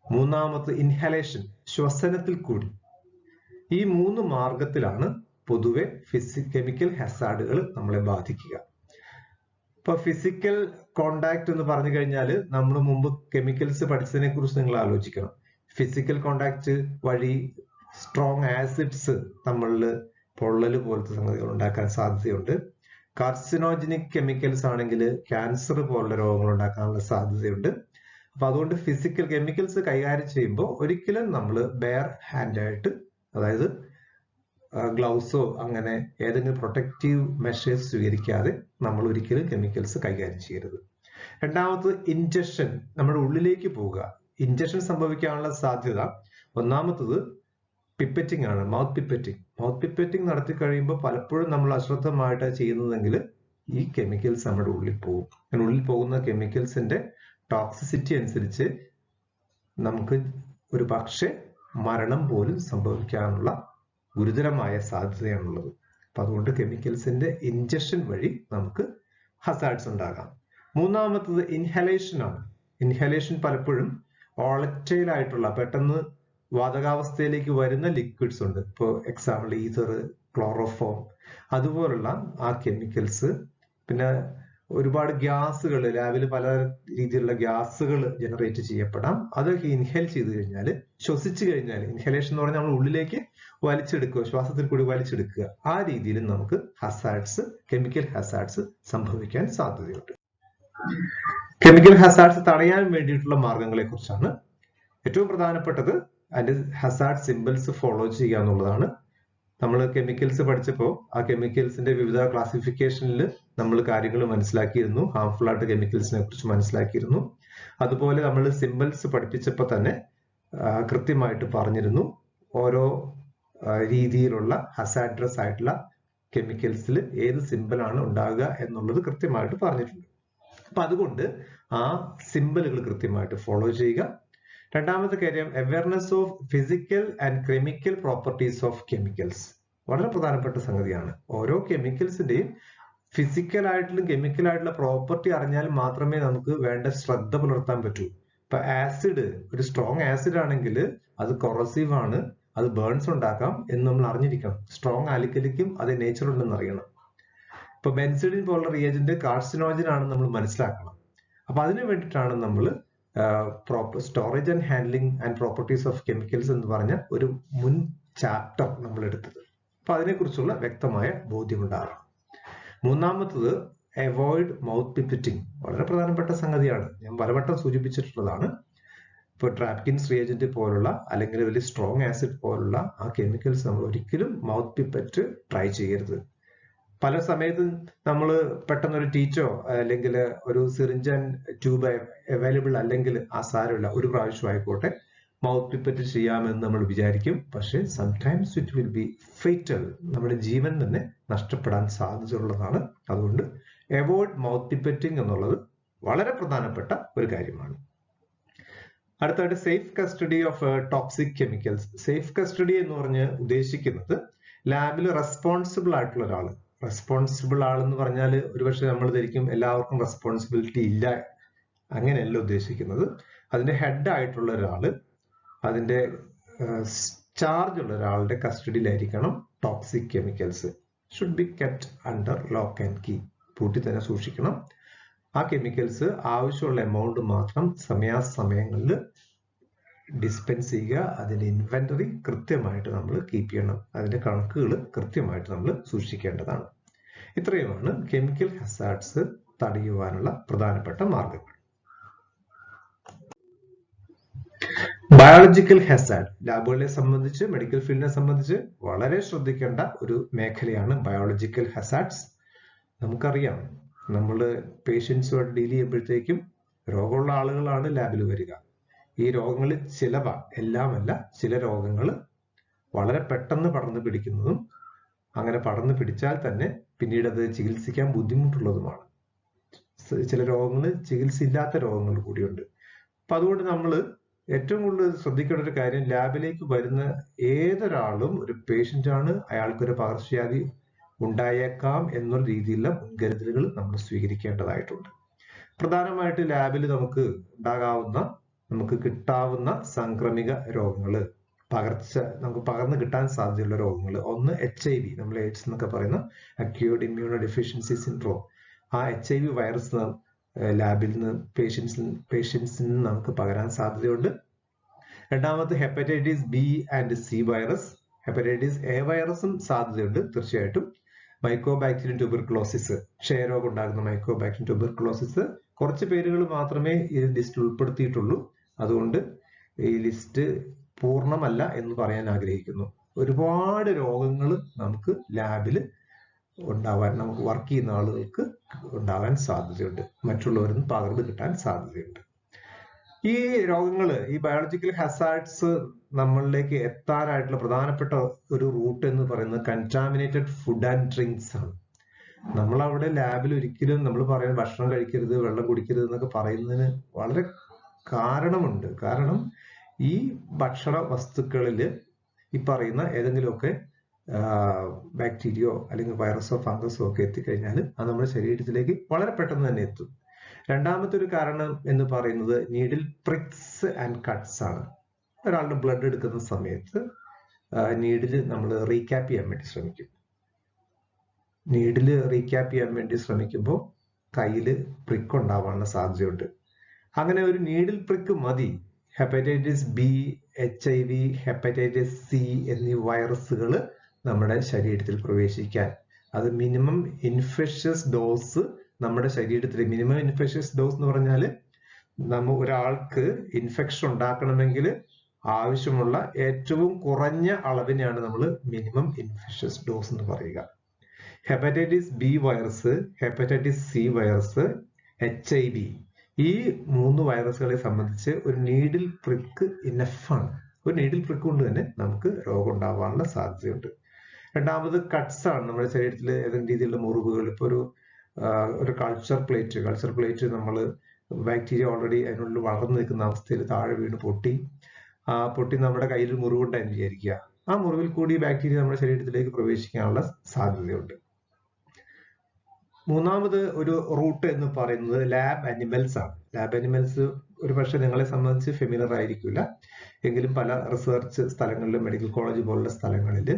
മൂന്നാമത് ഇൻഹലേഷൻ, ശ്വസനത്തിൽ കൂടി. ഈ 3 മാർഗത്തിലാണ് പൊതുവെ കെമിക്കൽ ഹസാർഡുകൾ നമ്മളെ ബാധിക്കുക. ഇപ്പൊ ഫിസിക്കൽ കോണ്ടാക്ട് എന്ന് പറഞ്ഞു കഴിഞ്ഞാൽ നമ്മൾ മുമ്പ് കെമിക്കൽസ് പഠിച്ചതിനെ കുറിച്ച് നിങ്ങൾ ആലോചിക്കണം. ഫിസിക്കൽ കോണ്ടാക്ട് വഴി സ്ട്രോങ് ആസിഡ്സ് നമ്മളിൽ പൊള്ളൽ പോലത്തെ സംഗതികൾ ഉണ്ടാക്കാൻ സാധ്യതയുണ്ട്. കാർസിനോജനിക് കെമിക്കൽസ് ആണെങ്കിൽ ക്യാൻസർ പോലുള്ള രോഗങ്ങൾ ഉണ്ടാക്കാനുള്ള സാധ്യതയുണ്ട്. അപ്പൊ അതുകൊണ്ട് ഫിസിക്കൽ കെമിക്കൽസ് കൈകാര്യം ചെയ്യുമ്പോൾ ഒരിക്കലും നമ്മൾ ബെയർ ഹാൻഡ് ആയിട്ട്, അതായത് ഗ്ലൗസോ അങ്ങനെ ഏതെങ്കിലും പ്രൊട്ടക്റ്റീവ് മെഷേഴ്സ് സ്വീകരിക്കാതെ നമ്മൾ ഒരിക്കലും കെമിക്കൽസ് കൈകാര്യം ചെയ്യരുത്. രണ്ടാമത് ഇൻജക്ഷൻ, നമ്മുടെ ഉള്ളിലേക്ക് പോവുക. ഇൻജക്ഷൻ സംഭവിക്കാനുള്ള സാധ്യത, ഒന്നാമത്തത് പിപ്പറ്റിംഗ് ആണ്, മൗത്ത് പിപ്പറ്റിംഗ്. മൗത്ത് പിപ്പറ്റിംഗ് നടത്തി കഴിയുമ്പോൾ പലപ്പോഴും നമ്മൾ അശ്രദ്ധമായിട്ട് ചെയ്യുന്നതെങ്കിൽ ഈ കെമിക്കൽസ് നമ്മുടെ ഉള്ളിൽ പോകും. അങ്ങനെ ഉള്ളിൽ പോകുന്ന കെമിക്കൽസിന്റെ ടോക്സിസിറ്റി അനുസരിച്ച് നമുക്ക് ഒരു പക്ഷേ മരണം പോലും സംഭവിക്കാനുള്ള ഗുരുതരമായ സാധ്യതയാണുള്ളത്. അപ്പൊ അതുകൊണ്ട് കെമിക്കൽസിന്റെ ഇൻജക്ഷൻ വഴി നമുക്ക് ഹസാർഡ്സ് ഉണ്ടാകാം. മൂന്നാമത്തത് ഇൻഹലേഷൻ ആണ്. ഇൻഹലേഷൻ പലപ്പോഴും വോളറ്റൈൽ ആയിട്ടുള്ള, പെട്ടെന്ന് വാതകാവസ്ഥയിലേക്ക് വരുന്ന ലിക്വിഡ്സ് ഉണ്ട്. ഇപ്പോൾ എക്സാമ്പിൾ ഈതർ, ക്ലോറോഫോം, അതുപോലുള്ള ആ കെമിക്കൽസ്. പിന്നെ ഒരുപാട് ഗ്യാസുകൾ, ലാബിൽ പല രീതിയിലുള്ള ഗ്യാസുകൾ ജനറേറ്റ് ചെയ്യപ്പെടാം. അതൊക്കെ ഇൻഹേൽ ചെയ്ത് കഴിഞ്ഞാൽ, ശ്വസിച്ചു കഴിഞ്ഞാൽ, ഇൻഹലേഷൻ എന്ന് പറഞ്ഞാൽ നമ്മൾ ഉള്ളിലേക്ക് വലിച്ചെടുക്കുക, ശ്വാസത്തിൽ കൂടി വലിച്ചെടുക്കുക, ആ രീതിയിൽ നമുക്ക് ഹസാർഡ്സ്, കെമിക്കൽ ഹസാർഡ്സ് സംഭവിക്കാൻ സാധ്യതയുണ്ട്. കെമിക്കൽ ഹസാർഡ്സ് തടയാൻ വേണ്ടിയിട്ടുള്ള മാർഗങ്ങളെ കുറിച്ചാണ്. ഏറ്റവും പ്രധാനപ്പെട്ടത് അതിന്റെ ഹസാർഡ് സിംബൽസ് ഫോളോ ചെയ്യുക എന്നുള്ളതാണ്. നമ്മൾ കെമിക്കൽസ് പഠിച്ചപ്പോൾ ആ കെമിക്കൽസിന്റെ വിവിധ ക്ലാസിഫിക്കേഷനിൽ നമ്മൾ കാര്യങ്ങൾ മനസ്സിലാക്കിയിരുന്നു. ഹാർംഫുൾ ആയിട്ട് കെമിക്കൽസിനെ കുറിച്ച് മനസ്സിലാക്കിയിരുന്നു. അതുപോലെ നമ്മൾ സിംബൽസ് പഠിപ്പിച്ചപ്പോൾ തന്നെ കൃത്യമായിട്ട് പറഞ്ഞിരുന്നു ഓരോ രീതിയിലുള്ള ഹസാർഡ്രസ് ആയിട്ടുള്ള കെമിക്കൽസിൽ ഏത് സിംബലാണ് ഉണ്ടാകുക എന്നുള്ളത് കൃത്യമായിട്ട് പറഞ്ഞിട്ടുണ്ട്. അപ്പൊ അതുകൊണ്ട് ആ സിംബലുകൾ കൃത്യമായിട്ട് ഫോളോ ചെയ്യുക. രണ്ടാമത്തെ കാര്യം, awareness of physical and chemical properties of chemicals. വളരെ പ്രധാനപ്പെട്ട സംഗതിയാണ്. ഓരോ കെമിക്കൽസിന്റെയും ഫിസിക്കൽ ആയിട്ടുള്ള കെമിക്കൽ ആയിട്ടുള്ള പ്രോപ്പർട്ടി അറിഞ്ഞാൽ മാത്രമേ നമുക്ക് വേണ്ട ശ്രദ്ധ പുലർത്താൻ പറ്റൂ. ഇപ്പൊ ആസിഡ്, ഒരു സ്ട്രോങ് ആസിഡ് ആണെങ്കിൽ അത് കൊറസീവ് ആണ്, അത് ബേൺസ് ഉണ്ടാക്കാം എന്ന് നമ്മൾ അറിഞ്ഞിരിക്കണം. സ്ട്രോങ് ആൽക്കലിക്കും അതേ നേച്ചർ ഉണ്ടെന്ന് അറിയണം. ഇപ്പൊ ബെൻസിഡിൻ പോലുള്ള റിയേജന്റ് കാർസിനോജൻ ആണെന്ന് നമ്മൾ മനസ്സിലാക്കണം. അപ്പൊ അതിനു വേണ്ടിയിട്ടാണ് നമ്മൾ storage and handling and properties of chemicals എന്ന് പറഞ്ഞ ഒരു മുൻ ചാപ്റ്റർ നമ്മൾ എടുത്തത്. അപ്പൊ അതിനെക്കുറിച്ചുള്ള വ്യക്തമായ ബോധ്യമുണ്ടാകണം. മൂന്നാമത്തത് അവോയ്ഡ് മൗത്ത് പിപ്പറ്റിംഗ്. വളരെ പ്രധാനപ്പെട്ട സംഗതിയാണ്, ഞാൻ പലവട്ടം സൂചിപ്പിച്ചിട്ടുള്ളതാണ്. ഇപ്പോൾ ട്രാപ്കിൻസ് റിയേജന്റ് പോലുള്ള അല്ലെങ്കിൽ വലിയ സ്ട്രോങ് ആസിഡ് പോലുള്ള ആ കെമിക്കൽസ് നമ്മൾ ഒരിക്കലും മൗത്ത് പിപ്പറ്റ് ട്രൈ ചെയ്യരുത്. പല സമയത്തും നമ്മൾ പെട്ടെന്ന് ഒരു ടീച്ചോ അല്ലെങ്കിൽ ഒരു സിറിഞ്ച് ആൻഡ് ട്യൂബ് അവൈലബിൾ അല്ലെങ്കിൽ ആ സാരമില്ല, ഒരു പ്രാവശ്യം ആയിക്കോട്ടെ മൗത്ത് പിപ്പറ്റ് ചെയ്യാമെന്ന് നമ്മൾ വിചാരിക്കും. പക്ഷെ sometimes it will be fatal, നമ്മുടെ ജീവൻ തന്നെ നഷ്ടപ്പെടാൻ സാധ്യതയുള്ളതാണ്. അതുകൊണ്ട് അവോയ്ഡ് മൗത്ത് പിപ്പറ്റിംഗ് എന്നുള്ളത് വളരെ പ്രധാനപ്പെട്ട ഒരു കാര്യമാണ്. അടുത്തായിട്ട് safe custody of toxic chemicals. Safe custody എന്ന് പറഞ്ഞ് ഉദ്ദേശിക്കുന്നത് ലാബിൽ റെസ്പോൺസിബിൾ ആയിട്ടുള്ള ഒരാൾ. റെസ്പോൺസിബിൾ ആളെന്ന് പറഞ്ഞാൽ ഒരുപക്ഷെ നമ്മൾ ധരിക്കും എല്ലാവർക്കും റെസ്പോൺസിബിലിറ്റി ഇല്ല, അങ്ങനെയല്ല ഉദ്ദേശിക്കുന്നത്. അതിന്റെ ഹെഡ് ആയിട്ടുള്ള ഒരാള്, അതിന്റെ ചാർജ് ഉള്ള ഒരാളുടെ കസ്റ്റഡിയിലായിരിക്കണം toxic chemicals. Should be kept under lock and key. പൂട്ടി തന്നെ സൂക്ഷിക്കണം. ആ കെമിക്കൽസ് ആവശ്യമുള്ള എമൗണ്ട് മാത്രം സമയാസമയങ്ങളിൽ ഡിസ്പെൻസ് ചെയ്യുക. അതിന്റെ ഇൻവെന്ററി കൃത്യമായിട്ട് നമ്മൾ കീപ്പ് ചെയ്യണം. അതിന്റെ കണക്കുകൾ കൃത്യമായിട്ട് നമ്മൾ സൂക്ഷിക്കേണ്ടതാണ്. ഇത്രയുമാണ് കെമിക്കൽ ഹസാർഡ്സ് തടയുവാനുള്ള പ്രധാനപ്പെട്ട മാർഗങ്ങൾ. ബയോളജിക്കൽ ഹസാർഡ് ലാബുകളെ സംബന്ധിച്ച്, മെഡിക്കൽ ഫീൽഡിനെ സംബന്ധിച്ച് വളരെ ശ്രദ്ധിക്കേണ്ട ഒരു മേഖലയാണ് ബയോളജിക്കൽ ഹസാർഡ്സ്. നമുക്കറിയാം, നമ്മൾ പേഷ്യൻസുമായിട്ട് ഡീൽ ചെയ്യുമ്പോഴത്തേക്കും രോഗമുള്ള ആളുകളാണ് ലാബിൽ വരിക. ഈ രോഗങ്ങളിൽ ചിലവ, എല്ലാമല്ല, ചില രോഗങ്ങൾ വളരെ പെട്ടെന്ന് പടർന്നു പിടിക്കുന്നതും അങ്ങനെ പടർന്നു പിടിച്ചാൽ തന്നെ പിന്നീട് അത് ചികിത്സിക്കാൻ ബുദ്ധിമുട്ടുള്ളതുമാണ്. ചില രോഗങ്ങൾ ചികിത്സയില്ലാത്ത രോഗങ്ങൾ കൂടിയുണ്ട്. അപ്പൊ അതുകൊണ്ട് നമ്മൾ ഏറ്റവും കൂടുതൽ ശ്രദ്ധിക്കേണ്ട ഒരു കാര്യം, ലാബിലേക്ക് വരുന്ന ഏതൊരാളും ഒരു പേഷ്യന്റ് ആണ്, അയാൾക്കൊരു പകർച്ചവ്യാധി ഉണ്ടായേക്കാം എന്നുള്ള രീതിയിലുള്ള മുൻകരുതലുകൾ നമ്മൾ സ്വീകരിക്കേണ്ടതായിട്ടുണ്ട്. പ്രധാനമായിട്ട് ലാബിൽ നമുക്ക് കിട്ടാവുന്ന സാംക്രമിക രോഗങ്ങൾ, നമുക്ക് പകർന്നു കിട്ടാൻ സാധ്യതയുള്ള രോഗങ്ങൾ, ഒന്ന് HIV, നമ്മൾ എയ്ഡ്സ് എന്നൊക്കെ പറയുന്ന അക്യൂട്ട് ഇമ്മ്യൂണോ ഡെഫിഷ്യൻസി സിൻഡ്രോം. ആ HIV വൈറസ് ലാബിൽ നിന്ന് പേഷ്യൻസിൽ നിന്ന് നമുക്ക് പകരാൻ സാധ്യതയുണ്ട്. രണ്ടാമത് hepatitis B and C virus. Hepatitis A വൈറസും സാധ്യതയുണ്ട് തീർച്ചയായിട്ടും. മൈക്കോബാക്ടീരിയം ട്യൂബർകുലോസിസ്, ക്ഷയരോഗം ഉണ്ടാകുന്ന മൈക്കോബാക്ടീരിയം ട്യൂബർകുലോസിസ്. കുറച്ച് പേരുകൾ മാത്രമേ ഈ ലിസ്റ്റിൽ ഉൾപ്പെടുത്തിയിട്ടുള്ളൂ. അതുകൊണ്ട് ഈ ലിസ്റ്റ് പൂർണ്ണമല്ല എന്ന് പറയാൻ ആഗ്രഹിക്കുന്നു. ഒരുപാട് രോഗങ്ങൾ നമുക്ക് ലാബിൽ ഉണ്ടാവാൻ, നമുക്ക് വർക്ക് ചെയ്യുന്ന ആളുകൾക്ക് ഉണ്ടാവാൻ സാധ്യതയുണ്ട്. മറ്റുള്ളവരിൽ നിന്ന് പകർന്നു കിട്ടാൻ സാധ്യതയുണ്ട്. ഈ രോഗങ്ങൾ, ഈ ബയോളജിക്കൽ ഹസാർഡ്സ് നമ്മളിലേക്ക് എത്താനായിട്ടുള്ള പ്രധാനപ്പെട്ട ഒരു റൂട്ട് എന്ന് പറയുന്നത് കൺടാമിനേറ്റഡ് ഫുഡ് ആൻഡ് ഡ്രിങ്ക്സ് ആണ്. നമ്മളവിടെ ലാബിൽ ഒരിക്കലും നമ്മൾ പറയാൻ ഭക്ഷണം കഴിക്കരുത്, വെള്ളം കുടിക്കരുത് എന്നൊക്കെ പറയുന്നതിന് വളരെ കാരണമുണ്ട്. കാരണം ഈ ഭക്ഷണ വസ്തുക്കളിൽ ഈ പറയുന്ന ഏതെങ്കിലുമൊക്കെ ബാക്ടീരിയോ അല്ലെങ്കിൽ വൈറസോ ഫംഗസോ ഒക്കെ എത്തിക്കഴിഞ്ഞാൽ അത് നമ്മുടെ ശരീരത്തിലേക്ക് വളരെ പെട്ടെന്ന് തന്നെ എത്തും. രണ്ടാമത്തെ ഒരു കാരണം എന്ന് പറയുന്നത് നീഡിൽ പ്രിക്സ് ആൻഡ് കട്ട്സ് ആണ്. ഒരാളുടെ ബ്ലഡ് എടുക്കുന്ന സമയത്ത് നീഡിൽ നമ്മൾ റീക്യാപ്പ് ചെയ്യാൻ വേണ്ടി ശ്രമിക്കും. നീഡിൽ റീക്യാപ്പ് ചെയ്യാൻ വേണ്ടി ശ്രമിക്കുമ്പോൾ കയ്യിൽ പ്രിക്ക് ഉണ്ടാവാനുള്ള സാധ്യതയുണ്ട്. അങ്ങനെ ഒരു നീഡിൽ പ്രിക്ക് മതി hepatitis B, HIV, hepatitis C എന്നീ വൈറസുകൾ നമ്മുടെ ശരീരത്തിൽ പ്രവേശിക്കാൻ. അത് മിനിമം ഇൻഫെഷ്യസ് ഡോസ് നമ്മുടെ ശരീരത്തിൽ, മിനിമം ഇൻഫെഷ്യസ് ഡോസ് എന്ന് പറഞ്ഞാൽ ഒരാൾക്ക് ഇൻഫെക്ഷൻ ഉണ്ടാക്കണമെങ്കിൽ ആവശ്യമുള്ള ഏറ്റവും കുറഞ്ഞ അളവിനെയാണ് നമ്മൾ മിനിമം ഇൻഫെഷ്യസ് ഡോസ് എന്ന് പറയുക. Hepatitis B virus, hepatitis C virus, HIV, ഈ 3 വൈറസുകളെ സംബന്ധിച്ച് ഒരു നീഡിൽ പ്രിക്ക് ഇനഫാണ്. ഒരു നീഡിൽ പ്രിക്ക് കൊണ്ട് തന്നെ നമുക്ക് രോഗം ഉണ്ടാവാനുള്ള സാധ്യതയുണ്ട്. രണ്ടാമത് കട്ട്സ് ആണ്. നമ്മുടെ ശരീരത്തിൽ ഏതെങ്കിലും രീതിയിലുള്ള മുറിവുകൾ, ഇപ്പോൾ ഒരു കൾച്ചർ പ്ലേറ്റ് നമ്മൾ ബാക്ടീരിയ ഓൾറെഡി അതിനുള്ളിൽ വളർന്നു നിൽക്കുന്ന അവസ്ഥയിൽ താഴെ വീണ് പൊട്ടി നമ്മുടെ കയ്യിൽ മുറിവുണ്ടായെന്ന് വിചാരിക്കുക. ആ മുറിവിൽ കൂടി ബാക്ടീരിയ നമ്മുടെ ശരീരത്തിലേക്ക് പ്രവേശിക്കാനുള്ള സാധ്യതയുണ്ട്. മൂന്നാമത് ഒരു റൂട്ട് എന്ന് പറയുന്നത് ലാബ് അനിമൽസ് ആണ്. ലാബ് അനിമൽസ് ഒരു പക്ഷെ നിങ്ങളെ സംബന്ധിച്ച് ഫെമിലർ ആയിരിക്കില്ല, എങ്കിലും പല റിസർച്ച് സ്ഥലങ്ങളിൽ, മെഡിക്കൽ കോളേജ് പോലുള്ള സ്ഥലങ്ങളിൽ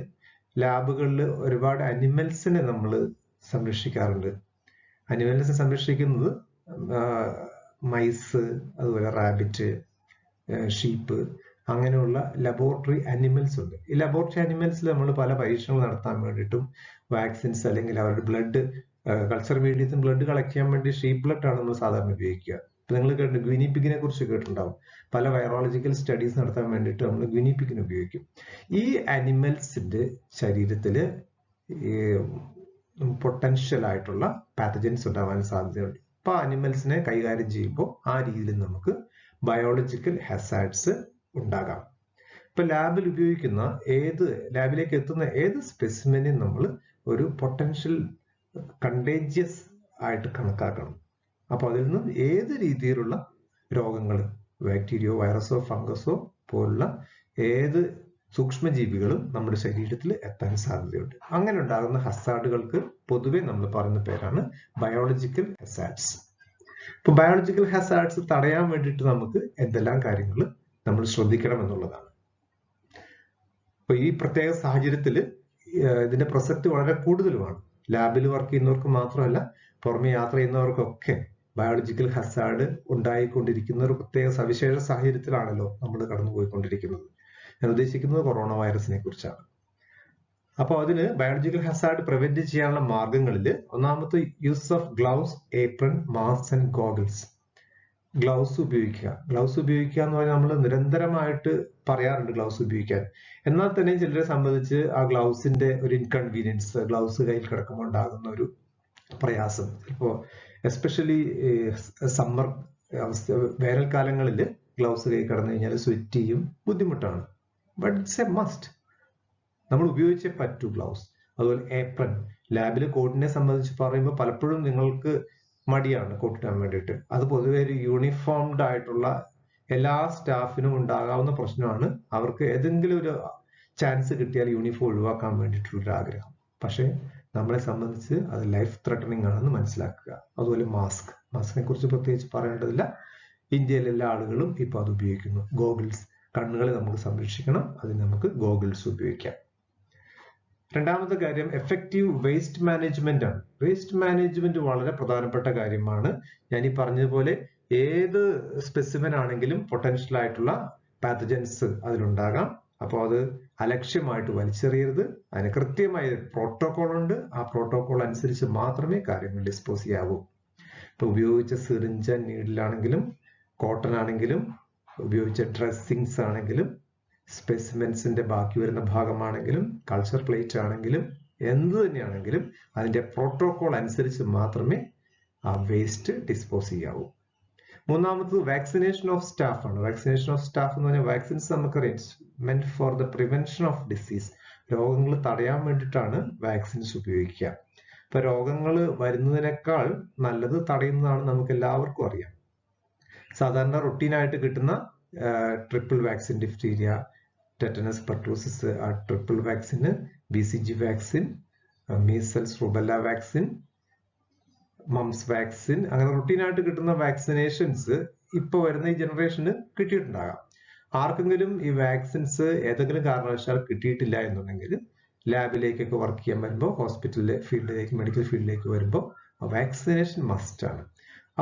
ലാബുകളിൽ ഒരുപാട് അനിമൽസിനെ നമ്മൾ സംരക്ഷിക്കാറുണ്ട്. അനിമൽസിനെ സംരക്ഷിക്കുന്നത് മൈസ്, അതുപോലെ റാബിറ്റ്, ഷീപ്പ്, അങ്ങനെയുള്ള ലബോറട്ടറി അനിമൽസ് ഉണ്ട്. ഈ ലബോറട്ടറി അനിമൽസിൽ നമ്മൾ പല പരീക്ഷണങ്ങൾ നടത്താൻ വേണ്ടിയിട്ടും വാക്സിൻസ് അല്ലെങ്കിൽ അവരുടെ ബ്ലഡ്, കൾച്ചർ മീഡിയത്തിൽ ബ്ലഡ് കളക്ട് ചെയ്യാൻ വേണ്ടി ഷീപ്പ് ബ്ലഡ് ആണ് നമ്മൾ സാധാരണ ഉപയോഗിക്കുക. ഇപ്പൊ നിങ്ങൾ ഗ്വിനിപിഗിനെ കുറിച്ച് കേട്ടിട്ടുണ്ടാവും. പല വൈറോളജിക്കൽ സ്റ്റഡീസ് നടത്താൻ വേണ്ടിയിട്ട് നമ്മൾ ഗ്വിനിപിഗിനെ ഉപയോഗിക്കും. ഈ അനിമൽസിന്റെ ശരീരത്തില് പൊട്ടൻഷ്യൽ ആയിട്ടുള്ള പാത്തജൻസ് ഉണ്ടാവാൻ സാധ്യതയുണ്ട്. അപ്പൊ അനിമൽസിനെ കൈകാര്യം ചെയ്യുമ്പോൾ ആ രീതിയിൽ നമുക്ക് ബയോളജിക്കൽ ഹസാർഡ്സ് ഉണ്ടാകാം. ഇപ്പൊ ലാബിലേക്ക് എത്തുന്ന ഏത് സ്പെസിമെനും നമ്മൾ ഒരു പൊട്ടൻഷ്യൽ കണ്ടേജിയസ് ആയിട്ട് കണക്കാക്കണം. അപ്പൊ അതിൽ നിന്ന് ഏത് രീതിയിലുള്ള രോഗങ്ങൾ, ബാക്ടീരിയോ വൈറസോ ഫംഗസോ പോലുള്ള ഏത് സൂക്ഷ്മജീവികളും നമ്മുടെ ശരീരത്തിൽ എത്താൻ സാധ്യതയുണ്ട്. അങ്ങനെ ഉണ്ടാകുന്ന ഹസാർഡുകൾക്ക് പൊതുവെ നമ്മൾ പറയുന്ന പേരാണ് ബയോളജിക്കൽ ഹസാർഡ്സ്. ഇപ്പൊ ബയോളജിക്കൽ ഹസാർഡ്സ് തടയാൻ വേണ്ടിയിട്ട് നമുക്ക് എന്തെല്ലാം കാര്യങ്ങൾ നമ്മൾ ശ്രദ്ധിക്കണം എന്നുള്ളതാണ്. അപ്പൊ ഈ പ്രത്യേക സാഹചര്യത്തിൽ ഇതിന്റെ പ്രസക്തി വളരെ കൂടുതലുമാണ്. ലാബിൽ വർക്ക് ചെയ്യുന്നവർക്ക് മാത്രമല്ല, പുറമെ യാത്ര ചെയ്യുന്നവർക്കൊക്കെ ബയോളജിക്കൽ ഹസാർഡ് ഉണ്ടായിക്കൊണ്ടിരിക്കുന്ന ഒരു പ്രത്യേക സവിശേഷ സാഹചര്യത്തിലാണല്ലോ നമ്മൾ കടന്നുപോയിക്കൊണ്ടിരിക്കുന്നത്. ഞാൻ ഉദ്ദേശിക്കുന്നത് കൊറോണ വൈറസിനെ കുറിച്ചാണ്. അപ്പോൾ അതിന് ബയോളജിക്കൽ ഹസാർഡ് പ്രിവെന്റ് ചെയ്യാനുള്ള മാർഗങ്ങളിൽ ഒന്നാമത്തെ use of gloves, apron, mask and goggles. Gloves ഉപയോഗിക്കുക. ഗ്ലൗസ് ഉപയോഗിക്കുക എന്ന് പറഞ്ഞാൽ നമ്മൾ നിരന്തരമായിട്ട് പറയാറുണ്ട് ഗ്ലൗസ് ഉപയോഗിക്കാൻ. എന്നാൽ തന്നെ ചിലരെ സംബന്ധിച്ച് ആ ഗ്ലൗസിന്റെ ഒരു ഇൻകൺവീനിയൻസ്, ഗ്ലൗസ് കയ്യിൽ കിടക്കുമ്പോൾ ഉണ്ടാകുന്ന ഒരു പ്രയാസം, ഇപ്പോൾ എസ്പെഷ്യലി സമ്മർ അവസ്ഥ, വേനൽക്കാലങ്ങളിൽ ഗ്ലൗസ് കൈ കടന്നു കഴിഞ്ഞാൽ സ്വെറ്റ് ചെയ്യും, ബുദ്ധിമുട്ടാണ്. ബട്ട് ഇറ്റ്സ് എ മസ്റ്റ്, നമ്മൾ ഉപയോഗിച്ചേ പറ്റൂ ഗ്ലൗസ്. അതുപോലെ ഏപ്രൺ. ലാബിൽ കോട്ടിനെ സംബന്ധിച്ച് പറയുമ്പോൾ പലപ്പോഴും നിങ്ങൾക്ക് മടിയാണ് കോട്ടിടാൻ വേണ്ടിയിട്ട്. അത് പൊതുവെ ഒരു യൂണിഫോംഡ് ആയിട്ടുള്ള എല്ലാ സ്റ്റാഫിനും ഉണ്ടാകാവുന്ന പ്രശ്നമാണ്. അവർക്ക് ഏതെങ്കിലും ഒരു ചാൻസ് കിട്ടിയാൽ യൂണിഫോം ഒഴിവാക്കാൻ വേണ്ടിയിട്ടുള്ളൊരു ആഗ്രഹം. പക്ഷേ നമ്മളെ സംബന്ധിച്ച് അത് ലൈഫ് ത്രെട്ടനിങ് ആണെന്ന് മനസ്സിലാക്കുക. അതുപോലെ മാസ്കിനെ കുറിച്ച് പ്രത്യേകിച്ച് പറയേണ്ടതില്ല. ഇന്ത്യയിലെ എല്ലാ ആളുകളും ഇപ്പൊ അത് ഉപയോഗിക്കുന്നു. ഗോഗിൾസ്, കണ്ണുകളെ നമുക്ക് സംരക്ഷിക്കണം, അതിന് നമുക്ക് ഗോഗിൾസ് ഉപയോഗിക്കാം. രണ്ടാമത്തെ കാര്യം എഫക്റ്റീവ് വേസ്റ്റ് മാനേജ്മെന്റ് ആണ്. വേസ്റ്റ് മാനേജ്മെന്റ് വളരെ പ്രധാനപ്പെട്ട കാര്യമാണ്. ഞാൻ ഈ പറഞ്ഞതുപോലെ ഏത് സ്പെസിമെൻ ആണെങ്കിലും പൊട്ടൻഷ്യൽ ആയിട്ടുള്ള പാത്തജൻസ് അതിലുണ്ടാകാം. അപ്പോൾ അത് അലക്ഷ്യമായിട്ട് വലിച്ചെറിയരുത്. അതിന് കൃത്യമായ പ്രോട്ടോകോൾ ഉണ്ട്. ആ പ്രോട്ടോകോൾ അനുസരിച്ച് മാത്രമേ കാര്യങ്ങൾ ഡിസ്പോസ് ചെയ്യാവൂ. ഇപ്പൊ ഉപയോഗിച്ച സിറിഞ്ച് നീഡിലാണെങ്കിലും, കോട്ടൺ ആണെങ്കിലും, ഉപയോഗിച്ച ഡ്രസ്സിങ്സ് ആണെങ്കിലും, സ്പെസിമെൻസിന്റെ ബാക്കി വരുന്ന ഭാഗമാണെങ്കിലും, കൾച്ചർ പ്ലേറ്റ് ആണെങ്കിലും, എന്ത് തന്നെയാണെങ്കിലും അതിന്റെ പ്രോട്ടോകോൾ അനുസരിച്ച് മാത്രമേ ആ വേസ്റ്റ് ഡിസ്പോസ് ചെയ്യാവൂ. മൂന്നാമത് വാക്സിനേഷൻ ഓഫ് സ്റ്റാഫ് ആണ്. വാക്സിനേഷൻ ഓഫ് സ്റ്റാഫ് എന്ന് പറഞ്ഞാൽ വാക്സിൻസ് നമുക്കറിയാം മെന്റ് for the prevention of disease. രോഗങ്ങൾ തടയാൻ വേണ്ടിയിട്ടാണ് വാക്സിൻസ് ഉപയോഗിക്കുക. ഇപ്പൊ രോഗങ്ങൾ വരുന്നതിനേക്കാൾ നല്ലത് തടയുന്നതാണ് നമുക്ക് എല്ലാവർക്കും അറിയാം. സാധാരണ റുട്ടീനായിട്ട് കിട്ടുന്ന triple vaccine, diphtheria, tetanus, pertussis, ആ ട്രിപ്പിൾ വാക്സിന്, BCG vaccine, measles, rubella vaccine, moms vaccine, അങ്ങനെ റുട്ടീനായിട്ട് കിട്ടുന്ന വാക്സിനേഷൻസ് ഇപ്പൊ വരുന്ന ഈ ജനറേഷന് കിട്ടിയിട്ടുണ്ടാകാം. ആർക്കെങ്കിലും ഈ വാക്സിൻസ് ഏതെങ്കിലും കാരണവശാൽ കിട്ടിയിട്ടില്ല എന്നുണ്ടെങ്കിൽ ലാബിലേക്കൊക്കെ വർക്ക് ചെയ്യാൻ വരുമ്പോൾ, ഹോസ്പിറ്റലിലെ ഫീൽഡിലേക്ക്, മെഡിക്കൽ ഫീൽഡിലേക്ക് വരുമ്പോൾ വാക്സിനേഷൻ മസ്റ്റ് ആണ്.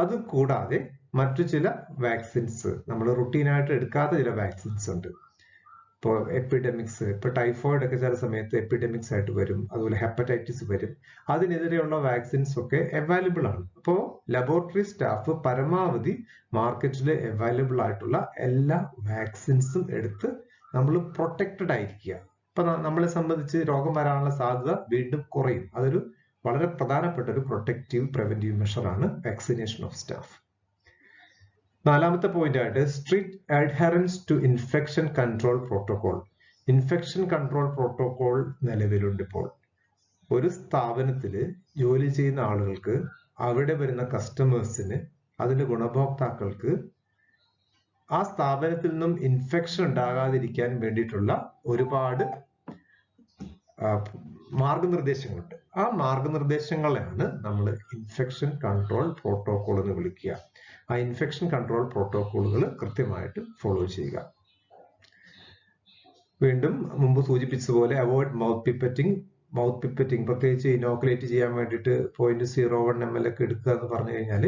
അത് കൂടാതെ മറ്റു ചില വാക്സിൻസ്, നമ്മൾ റുട്ടീനായിട്ട് എടുക്കാത്ത ചില വാക്സിൻസ് ഉണ്ട്. ഇപ്പോൾ എപ്പിഡെമിക്സ്, ഇപ്പൊ ടൈഫോയിഡ് ഒക്കെ ചില സമയത്ത് എപ്പിഡെമിക്സ് ആയിട്ട് വരും. അതുപോലെ ഹെപ്പറ്റൈറ്റിസ് വരും. അതിനെതിരെയുള്ള വാക്സിൻസ് ഒക്കെ അവൈലബിൾ ആണ്. അപ്പോൾ ലബോറട്ടറി സ്റ്റാഫ് പരമാവധി മാർക്കറ്റിൽ അവൈലബിൾ ആയിട്ടുള്ള എല്ലാ വാക്സിൻസും എടുത്ത് നമ്മൾ പ്രൊട്ടക്റ്റഡ് ആയിരിക്കുക. ഇപ്പൊ നമ്മളെ സംബന്ധിച്ച് രോഗം വരാനുള്ള സാധ്യത വീണ്ടും കുറയും. അതൊരു വളരെ പ്രധാനപ്പെട്ട ഒരു പ്രൊട്ടക്റ്റീവ് പ്രിവെന്റീവ് മെഷറാണ് വാക്സിനേഷൻ ഓഫ് സ്റ്റാഫ്. നാലാമത്തെ പോയിന്റ് ആയിട്ട് strict adherence to infection control protocol. Infection control protocol നിലവിലുണ്ട്. ഇപ്പോൾ ഒരു സ്ഥാപനത്തിൽ ജോലി ചെയ്യുന്ന ആളുകൾക്ക്, അവിടെ വരുന്ന കസ്റ്റമേഴ്സിന്, അതിന്റെ ഗുണഭോക്താക്കൾക്ക് ആ സ്ഥാപനത്തിൽ നിന്നും ഇൻഫെക്ഷൻ ഉണ്ടാകാതിരിക്കാൻ വേണ്ടിയിട്ടുള്ള ഒരുപാട് മാർഗനിർദ്ദേശങ്ങളുണ്ട്. ആ മാർഗനിർദ്ദേശങ്ങളെയാണ് നമ്മൾ ഇൻഫെക്ഷൻ കൺട്രോൾ പ്രോട്ടോകോൾ എന്ന് വിളിക്കുക. ആ ഇൻഫെക്ഷൻ കൺട്രോൾ പ്രോട്ടോകോളുകൾ കൃത്യമായിട്ട് ഫോളോ ചെയ്യുക. വീണ്ടും മുമ്പ് സൂചിപ്പിച്ചതുപോലെ അവോയ്ഡ് മൗത്ത് പിപ്പറ്റിംഗ് പ്രത്യേകിച്ച് ഇനോക്കുലേറ്റ് ചെയ്യാൻ വേണ്ടിയിട്ട് 0.01 ml ഒക്കെ എടുക്കുക എന്ന് പറഞ്ഞു കഴിഞ്ഞാൽ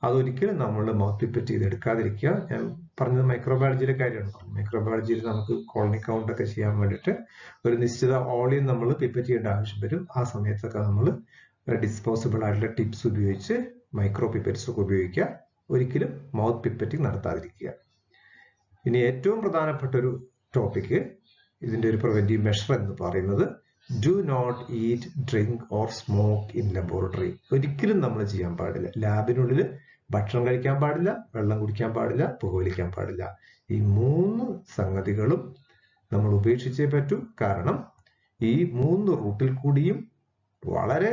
അതൊരിക്കലും നമ്മൾ മൗത്ത് പിപ്പറ്റ് ചെയ്ത് എടുക്കാതിരിക്കുക. ഞാൻ പറഞ്ഞത് മൈക്രോബയോളജിയിലെ കാര്യമാണ്. മൈക്രോബയോളജിയിൽ നമുക്ക് കോളനി കൗണ്ട് ഒക്കെ ചെയ്യാൻ വേണ്ടിയിട്ട് ഒരു നിശ്ചിത വോളിയം നമ്മൾ പിപ്പറ്റ് ചെയ്യേണ്ട ആവശ്യം വരും. ആ സമയത്തൊക്കെ നമ്മൾ ഡിസ്പോസിബിൾ ആയിട്ടുള്ള ടിപ്സ് ഉപയോഗിച്ച് മൈക്രോ പിപ്പറ്റ്സ് ഒക്കെ ഉപയോഗിക്കുക. ഒരിക്കലും മൗത്ത് പിപ്പറ്റിംഗ് നടത്താതിരിക്കുക. ഇനി ഏറ്റവും പ്രധാനപ്പെട്ട ഒരു ടോപ്പിക്, ഇതിന്റെ ഒരു പ്രിവെന്റീവ് മെഷർ എന്ന് പറയുന്നത് do not eat, drink or smoke in laboratory. ഒരിക്കലും നമ്മൾ ചെയ്യാൻ പാടില്ല. ലാബിനുള്ളിൽ ഭക്ഷണം കഴിക്കാൻ പാടില്ല, വെള്ളം കുടിക്കാൻ പാടില്ല, പുകവലിക്കാൻ പാടില്ല. ഈ 3 സംഗതികളും നമ്മൾ ഉപേക്ഷിച്ചേ പറ്റൂ. കാരണം ഈ 3 റൂട്ടിൽ കൂടിയും വളരെ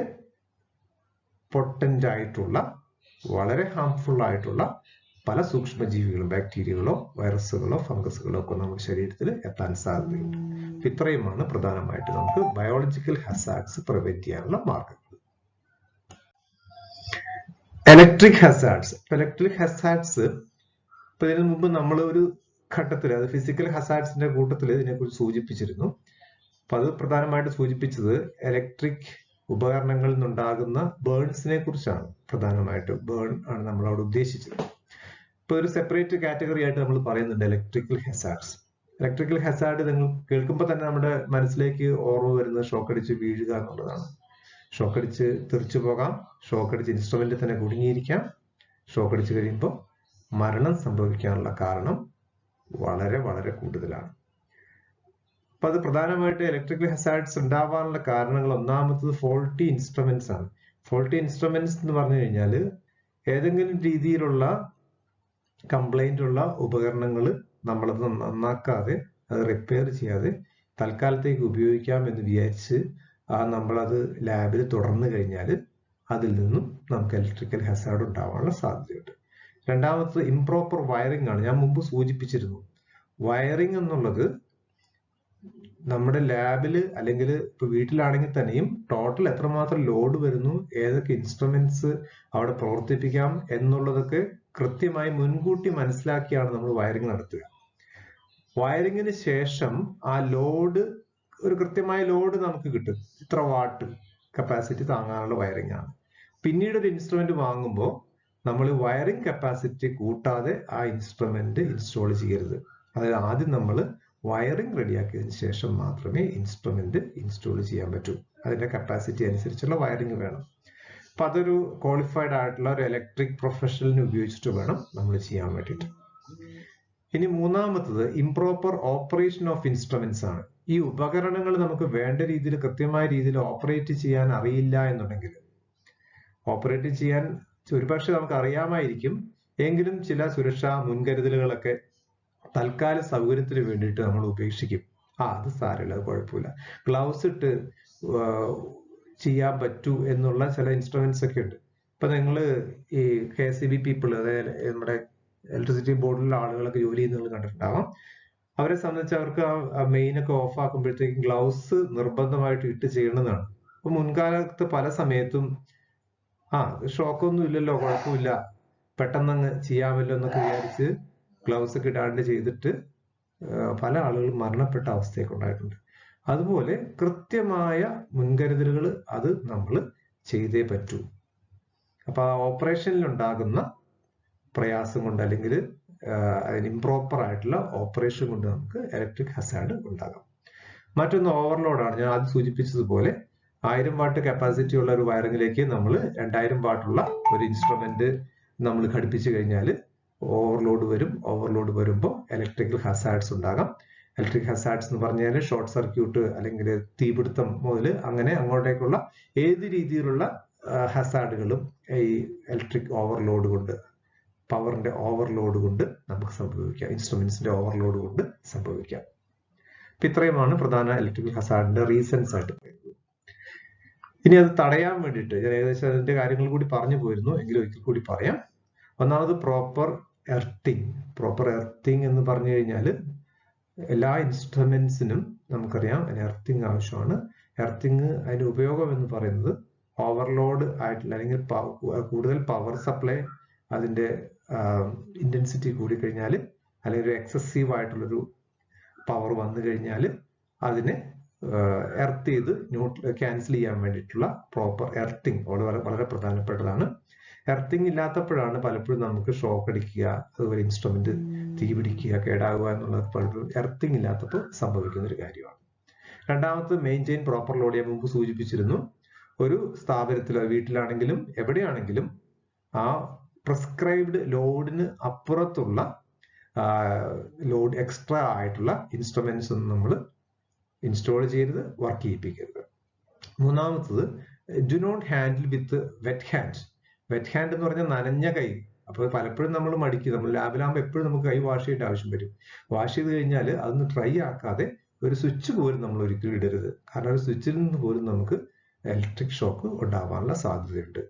പൊട്ടന്റ് ആയിട്ടുള്ള, വളരെ ഹാംഫുൾ ആയിട്ടുള്ള പല സൂക്ഷ്മജീവികളും, ബാക്ടീരിയകളോ വൈറസുകളോ ഫംഗസുകളോ ഒക്കെ നമ്മുടെ ശരീരത്തിൽ എത്താൻ സാധ്യതയുണ്ട്. ഇത്രയുമാണ് പ്രധാനമായിട്ട് നമുക്ക് ബയോളജിക്കൽ ഹസാർഡ്സ് പ്രിവെന്റ് ചെയ്യാനുള്ള മാർഗങ്ങൾ. Electric hazards. ഇലക്ട്രിക് ഹസാർഡ്സ് ഇപ്പൊ ഇതിനു മുമ്പ് നമ്മൾ ഒരു ഘട്ടത്തിൽ, അത് ഫിസിക്കൽ ഹസാർഡ്സിന്റെ കൂട്ടത്തിൽ ഇതിനെക്കുറിച്ച് സൂചിപ്പിച്ചിരുന്നു. അപ്പൊ അത് പ്രധാനമായിട്ട് സൂചിപ്പിച്ചത് ഇലക്ട്രിക് ഉപകരണങ്ങളിൽ നിന്നുണ്ടാകുന്ന ബേൺസിനെ കുറിച്ചാണ്. പ്രധാനമായിട്ട് ബേൺ ആണ് നമ്മൾ അവിടെ ഉദ്ദേശിച്ചത്. ഇപ്പൊ ഒരു സെപ്പറേറ്റ് കാറ്റഗറി ആയിട്ട് നമ്മൾ പറയുന്നുണ്ട് ഇലക്ട്രിക്കൽ ഹസാർഡ്സ്. ഇലക്ട്രിക്കൽ ഹസാർഡ് നിങ്ങൾ കേൾക്കുമ്പോൾ തന്നെ നമ്മുടെ മനസ്സിലേക്ക് ഓർമ്മ വരുന്നത് ഷോക്കടിച്ച് വീഴുക എന്നുള്ളതാണ്. ഷോക്കടിച്ച് തെറിച്ചു പോകാം, ഷോക്കടിച്ച് ഇൻസ്ട്രുമെന്റിൽ തന്നെ കുടുങ്ങിയിരിക്കാം, ഷോക്കടിച്ച് കഴിയുമ്പോൾ മരണം സംഭവിക്കാനുള്ള കാരണം വളരെ വളരെ കൂടുതലാണ്. അപ്പൊ അത് പ്രധാനമായിട്ട് ഇലക്ട്രിക്കൽ ഹസാർഡ്സ് ഉണ്ടാവാനുള്ള കാരണങ്ങൾ ഒന്നാമത്തത് ഫോൾട്ടി ഇൻസ്ട്രുമെന്റ്സ് ആണ്. ഫോൾട്ടി ഇൻസ്ട്രുമെന്റ്സ് എന്ന് പറഞ്ഞു കഴിഞ്ഞാൽ ഏതെങ്കിലും രീതിയിലുള്ള കംപ്ലൈന്റ് ഉള്ള ഉപകരണങ്ങൾ നമ്മളത് നന്നാക്കാതെ, അത് റിപ്പയർ ചെയ്യാതെ തൽക്കാലത്തേക്ക് ഉപയോഗിക്കാം എന്ന് വിചാരിച്ച് നമ്മളത് ലാബിൽ തുടർന്നു കഴിഞ്ഞാൽ അതിൽ നിന്നും നമുക്ക് ഇലക്ട്രിക്കൽ ഹസാർഡ് ഉണ്ടാവാനുള്ള സാധ്യതയുണ്ട്. രണ്ടാമത്തത് ഇംപ്രോപ്പർ വയറിംഗ് ആണ്. ഞാൻ മുമ്പ് സൂചിപ്പിച്ചിരുന്നു, വയറിംഗ് എന്നുള്ളത് നമ്മുടെ ലാബില് അല്ലെങ്കിൽ ഇപ്പൊ വീട്ടിലാണെങ്കിൽ തന്നെയും ടോട്ടൽ എത്രമാത്രം ലോഡ് വരുന്നു, ഏതൊക്കെ ഇൻസ്ട്രുമെന്റ്സ് അവിടെ പ്രവർത്തിപ്പിക്കാം എന്നുള്ളതൊക്കെ കൃത്യമായി മുൻകൂട്ടി മനസ്സിലാക്കിയാണ് നമ്മൾ വയറിംഗ് നടത്തുക. വയറിങ്ങിന് ശേഷം ആ ലോഡ്, ഒരു കൃത്യമായ ലോഡ് നമുക്ക് കിട്ടും, ഇത്ര വാട്ട് കപ്പാസിറ്റി താങ്ങാനുള്ള വയറിംഗ് ആണ്. പിന്നീട് ഒരു ഇൻസ്ട്രുമെന്റ് വാങ്ങുമ്പോൾ നമ്മൾ വയറിംഗ് കപ്പാസിറ്റി കൂട്ടാതെ ആ ഇൻസ്ട്രുമെന്റ് ഇൻസ്റ്റാൾ ചെയ്യരുത്. അതായത് ആദ്യം നമ്മൾ വയറിംഗ് റെഡിയാക്കിയതിന് ശേഷം മാത്രമേ ഇൻസ്ട്രുമെന്റ് ഇൻസ്റ്റാൾ ചെയ്യാൻ പറ്റൂ. അതിന്റെ കപ്പാസിറ്റി അനുസരിച്ചുള്ള വയറിംഗ് വേണം. അപ്പൊ അതൊരു ക്വാളിഫൈഡ് ആയിട്ടുള്ള ഒരു ഇലക്ട്രിക് പ്രൊഫഷണലിനെ ഉപയോഗിച്ചിട്ട് വേണം നമ്മൾ ചെയ്യാൻ വേണ്ടിയിട്ട്. ഇനി മൂന്നാമത്തത് ഇംപ്രോപ്പർ ഓപ്പറേഷൻ ഓഫ് ഇൻസ്ട്രുമെന്റ്സ് ആണ്. ഈ ഉപകരണങ്ങൾ നമുക്ക് വേണ്ട രീതിയിൽ കൃത്യമായ രീതിയിൽ ഓപ്പറേറ്റ് ചെയ്യാൻ അറിയില്ല എന്നുണ്ടെങ്കിൽ, ഓപ്പറേറ്റ് ചെയ്യാൻ ഒരുപക്ഷെ നമുക്ക് അറിയാമായിരിക്കും, എങ്കിലും ചില സുരക്ഷാ മുൻകരുതലുകളൊക്കെ തൽക്കാല സൗകര്യത്തിന് വേണ്ടിയിട്ട് നമ്മൾ ഉപേക്ഷിക്കും. അത് സാരമില്ല, അത് കുഴപ്പമില്ല, ഗ്ലൗസ് ഇട്ട് ചെയ്യാൻ പറ്റൂ എന്നുള്ള ചില ഇൻസ്ട്രുമെന്റ്സ് ഒക്കെ ഉണ്ട്. ഇപ്പൊ നിങ്ങൾ ഈ KCB പീപ്പിൾ, അതായത് നമ്മുടെ ഇലക്ട്രിസിറ്റി ബോർഡിലുള്ള ആളുകളൊക്കെ ജോലി ചെയ്യുന്നത് കണ്ടിട്ടുണ്ടാവാം. അവരെ സംബന്ധിച്ച് അവർക്ക് ആ മെയിൻ ഒക്കെ ഓഫ് ആക്കുമ്പോഴത്തേക്കും ഗ്ലൗസ് നിർബന്ധമായിട്ട് ഇട്ട് ചെയ്യണമെന്നാണ്. അപ്പൊ മുൻകാലത്ത് പല സമയത്തും ഷോക്കൊന്നും ഇല്ലല്ലോ, കുഴപ്പമില്ല, പെട്ടെന്നങ്ങ് ചെയ്യാമല്ലോ എന്നൊക്കെ വിചാരിച്ച് ഗ്ലൗസ് ഒക്കെ ഇടാണ്ട് ചെയ്തിട്ട് പല ആളുകളും മരണപ്പെട്ട അവസ്ഥയൊക്കെ ഉണ്ടായിട്ടുണ്ട്. അതുപോലെ കൃത്യമായ മുൻകരുതലുകൾ അത് നമ്മൾ ചെയ്തേ പറ്റൂ. അപ്പൊ ആ ഓപ്പറേഷനിൽ ഉണ്ടാകുന്ന പ്രയാസം കൊണ്ട് അല്ലെങ്കിൽ അതിന് ഇംപ്രോപ്പർ ആയിട്ടുള്ള ഓപ്പറേഷൻ കൊണ്ട് നമുക്ക് ഇലക്ട്രിക് ഹസാർഡ് ഉണ്ടാകാം. മറ്റൊന്ന് ഓവർലോഡാണ്. ഞാൻ ആദ്യം സൂചിപ്പിച്ചതുപോലെ 1000 വാട്ട് കപ്പാസിറ്റി ഉള്ള ഒരു വയറിങ്ങിലേക്ക് നമ്മൾ 2000 വാട്ടുള്ള ഒരു ഇൻസ്ട്രുമെന്റ് നമ്മൾ ഘടിപ്പിച്ചു കഴിഞ്ഞാൽ ഓവർലോഡ് വരും. ഓവർലോഡ് വരുമ്പോൾ ഇലക്ട്രിക്കൽ ഹസാർഡ്സ് ഉണ്ടാകാം. ഇലക്ട്രിക് ഹസാർഡ്സ് എന്ന് പറഞ്ഞാൽ ഷോർട്ട് സർക്യൂട്ട് അല്ലെങ്കിൽ തീപിടുത്തം മുതൽ അങ്ങനെ അങ്ങോട്ടേക്കുള്ള ഏത് രീതിയിലുള്ള ഹസാർഡുകളും ഈ ഇലക്ട്രിക് ഓവർലോഡ് കൊണ്ട്, പവറിന്റെ ഓവർലോഡ് കൊണ്ട് നമുക്ക് സംഭവിക്കാം, ഇൻസ്ട്രുമെന്റ്സിന്റെ ഓവർലോഡ് കൊണ്ട് സംഭവിക്കാം. അപ്പൊ ഇത്രയുമാണ് പ്രധാന ഇലക്ട്രിക്കൽ ഹസാർഡിന്റെ റീസൺസ് ആയിട്ട് പറയുന്നത്. ഇനി അത് തടയാൻ വേണ്ടിയിട്ട് ഞാൻ ഏകദേശം അതിന്റെ കാര്യങ്ങൾ കൂടി പറഞ്ഞു പോയിരുന്നു, എങ്കിലും ഒരിക്കൽ കൂടി പറയാം. ഒന്നാമത് പ്രോപ്പർ എർത്തിങ്. പ്രോപ്പർ എർത്തിങ് എന്ന് പറഞ്ഞു കഴിഞ്ഞാൽ എല്ലാ ഇൻസ്ട്രുമെന്റ്സിനും നമുക്കറിയാം അതിന് എർത്തിങ് ആവശ്യമാണ്. എർത്തിങ് അതിന്റെ ഉപയോഗം എന്ന് പറയുന്നത് ഓവർലോഡ് ആയിട്ടുള്ള അല്ലെങ്കിൽ കൂടുതൽ പവർ സപ്ലൈ അതിന്റെ ഇന്റൻസിറ്റി കൂടിക്കഴിഞ്ഞാൽ അല്ലെങ്കിൽ ഒരു എക്സസീവ് ആയിട്ടുള്ളൊരു പവർ വന്നു കഴിഞ്ഞാൽ അതിനെ എർത്ത് ചെയ്ത് ക്യാൻസൽ ചെയ്യാൻ വേണ്ടിയിട്ടുള്ള പ്രോപ്പർ എർത്തിങ് വളരെ വളരെ പ്രധാനപ്പെട്ടതാണ്. എർത്തിങ് ഇല്ലാത്തപ്പോഴാണ് പലപ്പോഴും നമുക്ക് ഷോക്ക് അടിക്കുക, അതുപോലെ ഇൻസ്ട്രുമെന്റ് തീ പിടിക്കുക, കേടാവുക എന്നുള്ളത് പലപ്പോഴും എർത്തിങ് ഇല്ലാത്തപ്പോൾ സംഭവിക്കുന്ന ഒരു കാര്യമാണ്. രണ്ടാമത് മെയിൻറ്റെയിൻ പ്രോപ്പർ ലോഡ്. ഞാൻ മുമ്പ് സൂചിപ്പിച്ചിരുന്നു, ഒരു സ്ഥാപനത്തിലോ വീട്ടിലാണെങ്കിലും എവിടെയാണെങ്കിലും ആ പ്രിസ്ക്രൈബ്ഡ് ലോഡിന് അപ്പുറത്തുള്ള ലോഡ് എക്സ്ട്രാ ആയിട്ടുള്ള ഇൻസ്ട്രുമെന്റ്സ് ഒന്നും നമ്മൾ ഇൻസ്റ്റാൾ ചെയ്യരുത്, വർക്ക് ചെയ്യിപ്പിക്കരുത്. മൂന്നാമത്തത് do not handle with wet hand. Wet hand എന്ന് പറഞ്ഞാൽ നനഞ്ഞ കൈ. അപ്പോൾ പലപ്പോഴും നമ്മൾ മടിക്കും. നമ്മൾ ലാബിലാകുമ്പോൾ എപ്പോഴും നമുക്ക് കൈ വാഷ് ചെയ്യേണ്ട ആവശ്യം വരും. വാഷ് ചെയ്ത് കഴിഞ്ഞാൽ അതൊന്ന് ഡ്രൈ ആക്കാതെ ഒരു സ്വിച്ച് പോലും നമ്മൾ ഒരിക്കലും ഇടരുത്. കാരണം ഒരു സ്വിച്ചിൽ നിന്ന് പോലും നമുക്ക് ഇലക്ട്രിക് ഷോക്ക് ഉണ്ടാവാനുള്ള സാധ്യതയുണ്ട്.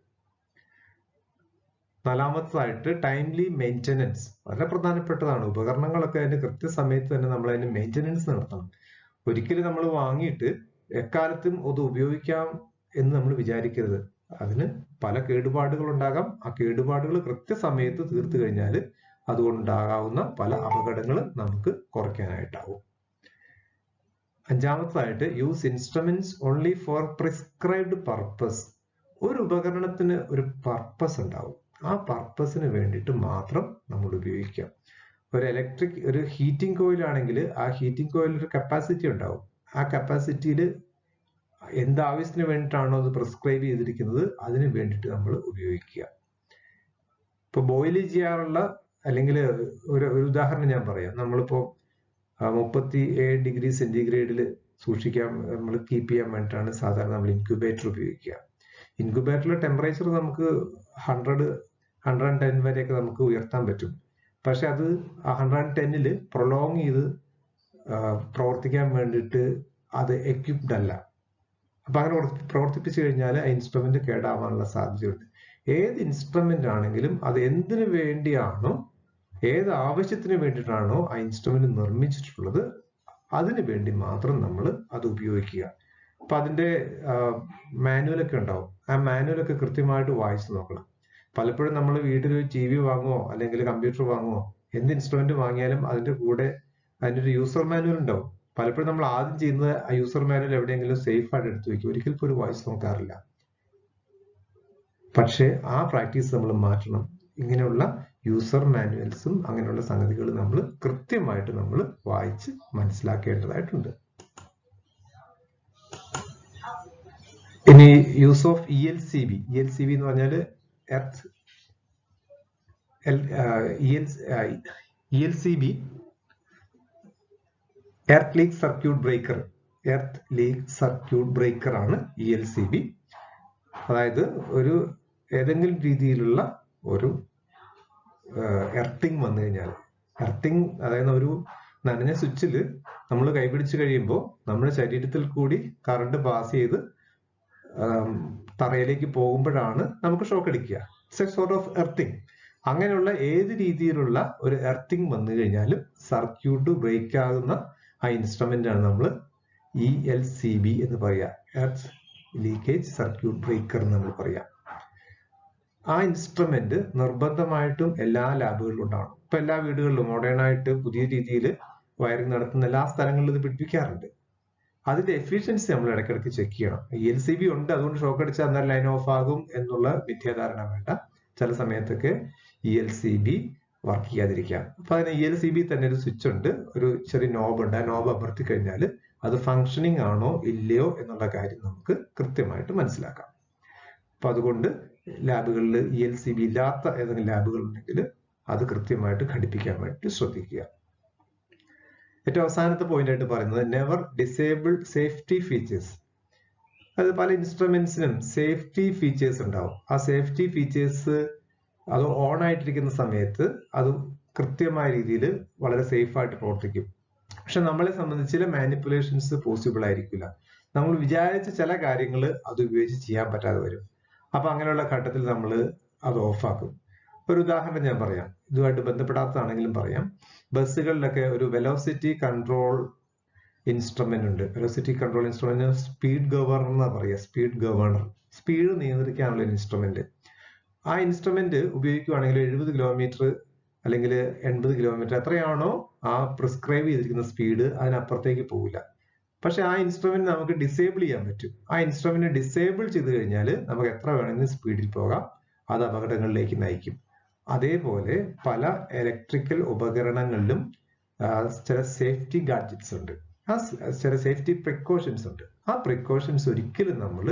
നാലാമത്തതായിട്ട് ടൈംലി മെയിൻ്റനൻസ്. വളരെ പ്രധാനപ്പെട്ടതാണ്. ഉപകരണങ്ങളൊക്കെ അതിന്റെ കൃത്യസമയത്ത് തന്നെ നമ്മൾ അതിന് മെയിൻ്റനൻസ് നടത്തണം. ഒരിക്കലും നമ്മൾ വാങ്ങിയിട്ട് എക്കാലത്തും അത് ഉപയോഗിക്കാം എന്ന് നമ്മൾ വിചാരിക്കരുത്. അതിന് പല കേടുപാടുകൾ ഉണ്ടാകാം. ആ കേടുപാടുകൾ കൃത്യസമയത്ത് തീർത്തു കഴിഞ്ഞാൽ അതുകൊണ്ടുണ്ടാകാവുന്ന പല അപകടങ്ങൾ നമുക്ക് കുറയ്ക്കാനായിട്ടാവും. അഞ്ചാമതായിട്ട് use instruments only for prescribed purpose. ഒരു ഉപകരണത്തിന് ഒരു പർപ്പസ് ഉണ്ടാവും, ആ പർപ്പസിന് വേണ്ടിയിട്ട് മാത്രം നമ്മൾ ഉപയോഗിക്കാം. ഒരു ഹീറ്റിംഗ് കോയിൽ ആണെങ്കിൽ ആ ഹീറ്റിംഗ് കോയിൽ ഒരു കപ്പാസിറ്റി ഉണ്ടാവും, ആ കപ്പാസിറ്റിയിൽ എന്ത് ആവശ്യത്തിന് വേണ്ടിയിട്ടാണോ അത് പ്രിസ്ക്രൈബ് ചെയ്തിരിക്കുന്നത് അതിന് വേണ്ടിയിട്ട് നമ്മൾ ഉപയോഗിക്കുക. ഇപ്പൊ ബോയിൽ ചെയ്യാറുള്ള അല്ലെങ്കിൽ ഒരു ഉദാഹരണം ഞാൻ പറയാം. നമ്മളിപ്പോ 37 ഡിഗ്രി സെന്റിഗ്രേഡിൽ സൂക്ഷിക്കാൻ നമ്മൾ കീപ്പ് ചെയ്യാൻ വേണ്ടിയിട്ടാണ് സാധാരണ നമ്മൾ ഇൻക്യുബേറ്റർ ഉപയോഗിക്കുക. ഇൻക്യുബേറ്ററിലെ ടെമ്പറേച്ചർ നമുക്ക് 110 വരെയൊക്കെ നമുക്ക് ഉയർത്താൻ പറ്റും. പക്ഷെ അത് 110ൽ പ്രൊലോങ് ചെയ്ത് പ്രവർത്തിക്കാൻ വേണ്ടിയിട്ട് അത് എക്യുപ്ഡ് അല്ല. അപ്പൊ അങ്ങനെ പ്രവർത്തിപ്പിച്ചു കഴിഞ്ഞാൽ ആ ഇൻസ്ട്രുമെന്റ് കേടാവാനുള്ള സാധ്യതയുണ്ട്. ഏത് ഇൻസ്ട്രുമെന്റ് ആണെങ്കിലും അത് എന്തിനു വേണ്ടിയാണോ, ഏത് ആവശ്യത്തിന് വേണ്ടിയിട്ടാണോ ആ ഇൻസ്ട്രുമെന്റ് നിർമ്മിച്ചിട്ടുള്ളത് അതിനു വേണ്ടി മാത്രം നമ്മൾ അത് ഉപയോഗിക്കുക. അപ്പൊ അതിന്റെ മാനുവലൊക്കെ ഉണ്ടാവും, ആ മാനുവലൊക്കെ കൃത്യമായിട്ട് വായിച്ചു നോക്കണം. പലപ്പോഴും നമ്മൾ വീട്ടിൽ TV വാങ്ങുമോ അല്ലെങ്കിൽ കമ്പ്യൂട്ടർ വാങ്ങുമോ, എന്ത് ഇൻസ്ട്രുമെന്റ് വാങ്ങിയാലും അതിന്റെ കൂടെ അതിന്റെ ഒരു യൂസർ മാനുവൽ ഉണ്ടാവും. പലപ്പോഴും നമ്മൾ ആദ്യം ചെയ്യുന്നത് ആ യൂസർ മാനുവൽ എവിടെയെങ്കിലും സേഫ് ആയിട്ട് എടുത്തു വെക്കും, ഒരിക്കൽ പോലും വായിച്ചു നോക്കാറില്ല. പക്ഷേ ആ പ്രാക്ടീസ് നമ്മൾ മാറ്റണം. ഇങ്ങനെയുള്ള യൂസർ മാനുവൽസും അങ്ങനെയുള്ള സംഗതികൾ നമ്മൾ കൃത്യമായിട്ട് നമ്മൾ വായിച്ച് മനസ്സിലാക്കേണ്ടതായിട്ടുണ്ട്. ഇനി യൂസ് ഓഫ് ELCB. ELCB എന്ന് പറഞ്ഞാൽ ELCB earth leak circuit breaker. Earth leak circuit breaker ആണ് ELCB. അതായത് ഏതെങ്കിലും രീതിയിലുള്ള ഒരു എർത്തിങ് വന്നു കഴിഞ്ഞാൽ, എർത്തിങ് അതായത് ഒരു നനഞ്ഞ സ്വിച്ചിൽ നമ്മൾ കൈപിടിച്ച് കഴിയുമ്പോൾ നമ്മുടെ ശരീരത്തിൽ കൂടി കറണ്ട് പാസ് ചെയ്ത് തറയിലേക്ക് പോകുമ്പോഴാണ് നമുക്ക് ഷോക്ക് അടിക്കുക. It's A sort of earthing. അങ്ങനെയുള്ള ഏത് രീതിയിലുള്ള ഒരു എർത്തിങ് വന്നു കഴിഞ്ഞാലും സർക്യൂട്ട് ബ്രേക്ക് ആകുന്ന ആ ഇൻസ്ട്രുമെന്റ് ആണ് നമ്മൾ ELCB എന്ന് പറയാ. എർത്ത് ലീക്കേജ് സർക്യൂട്ട് ബ്രേക്കർ എന്ന് നമ്മൾ പറയാം. ആ ഇൻസ്ട്രുമെന്റ് നിർബന്ധമായിട്ടും എല്ലാ ലാബുകളിലും ഉണ്ടാവണം. ഇപ്പൊ എല്ലാ വീടുകളിലും മോഡേൺ ആയിട്ട് പുതിയ രീതിയിൽ വയറിംഗ് നടത്തുന്ന എല്ലാ സ്ഥലങ്ങളിലും ഇത് പിടിപ്പിക്കാറുണ്ട്. അതിന്റെ എഫിഷ്യൻസി നമ്മൾ ഇടയ്ക്കിടയ്ക്ക് ചെക്ക് ചെയ്യണം. ELCB ഉണ്ട്, അതുകൊണ്ട് ഷോക്ക് അടിച്ചാൽ അന്നേരം ലൈൻ ഓഫ് ആകും എന്നുള്ള മിഥ്യാധാരണ വേണ്ട. ചില സമയത്തൊക്കെ ELCB വർക്ക് ചെയ്യാതിരിക്കാം. അപ്പൊ അതിന് ELCB തന്നെ ഒരു സ്വിച്ച് ഉണ്ട്, ഒരു ചെറിയ നോബ് ഉണ്ട്. ആ നോബ് അമർത്തി കഴിഞ്ഞാൽ അത് ഫങ്ഷനിങ് ആണോ ഇല്ലയോ എന്നുള്ള കാര്യം നമുക്ക് കൃത്യമായിട്ട് മനസ്സിലാക്കാം. അപ്പൊ അതുകൊണ്ട് ലാബുകളിൽ ELCB ഇല്ലാത്ത ഏതെങ്കിലും ലാബുകൾ ഉണ്ടെങ്കിൽ അത് കൃത്യമായിട്ട് ഘടിപ്പിക്കാൻ വേണ്ടി ശ്രദ്ധിക്കുക. ഏറ്റവും അവസാനത്തെ പോയിന്റ് ആയിട്ട് പറയുന്നത് നെവർ ഡിസേബിൾ സേഫ്റ്റി ഫീച്ചേഴ്സ്. അത് പല ഇൻസ്ട്രുമെന്റ്സിനും സേഫ്റ്റി ഫീച്ചേഴ്സ് ഉണ്ടാവും. ആ സേഫ്റ്റി ഫീച്ചേഴ്സ് അത് ഓൺ ആയിട്ടിരിക്കുന്ന സമയത്ത് അത് കൃത്യമായ രീതിയിൽ വളരെ സേഫ് ആയിട്ട് പ്രവർത്തിക്കും. പക്ഷെ നമ്മളെ സംബന്ധിച്ച് ചില മാനിപ്പുലേഷൻസ് പോസിബിൾ ആയിരിക്കില്ല. നമ്മൾ വിചാരിച്ച ചില കാര്യങ്ങൾ അത് ഉപയോഗിച്ച് ചെയ്യാൻ പറ്റാതെ വരും. അപ്പൊ അങ്ങനെയുള്ള ഘട്ടത്തിൽ നമ്മൾ അത് ഓഫാക്കും. ഒരു ഉദാഹരണം ഞാൻ പറയാം, ഇതുമായിട്ട് ബന്ധപ്പെടാത്തതാണെങ്കിലും പറയാം. ബസ്സുകളിലൊക്കെ ഒരു വെലോസിറ്റി കൺട്രോൾ ഇൻസ്ട്രുമെന്റ് ഉണ്ട്. Velocity control instrument speed governor എന്നാ പറയുക. സ്പീഡ് ഗവർണർ, സ്പീഡ് നിയന്ത്രിക്കാനുള്ള ഇൻസ്ട്രുമെന്റ്. ആ ഇൻസ്ട്രുമെന്റ് ഉപയോഗിക്കുകയാണെങ്കിൽ 70 കിലോമീറ്റർ അല്ലെങ്കിൽ 80 കിലോമീറ്റർ എത്രയാണോ ആ പ്രിസ്ക്രൈബ് ചെയ്തിരിക്കുന്ന സ്പീഡ് അതിനപ്പുറത്തേക്ക് പോകില്ല. പക്ഷെ ആ ഇൻസ്ട്രുമെന്റ് നമുക്ക് ഡിസേബിൾ ചെയ്യാൻ പറ്റും. ആ ഇൻസ്ട്രുമെന്റ് ഡിസേബിൾ ചെയ്ത് കഴിഞ്ഞാൽ നമുക്ക് എത്ര വേണമെങ്കിലും സ്പീഡിൽ പോകാം, അത് അപകടങ്ങളിലേക്ക് നയിക്കും. അതേപോലെ പല ഇലക്ട്രിക്കൽ ഉപകരണങ്ങളിലും ചില സേഫ്റ്റി ഗാഡ്ജറ്റ്സ് ഉണ്ട്, ചില സേഫ്റ്റി പ്രിക്കോഷൻസ് ഉണ്ട്. ആ പ്രിക്കോഷൻസ് ഒരിക്കലും നമ്മൾ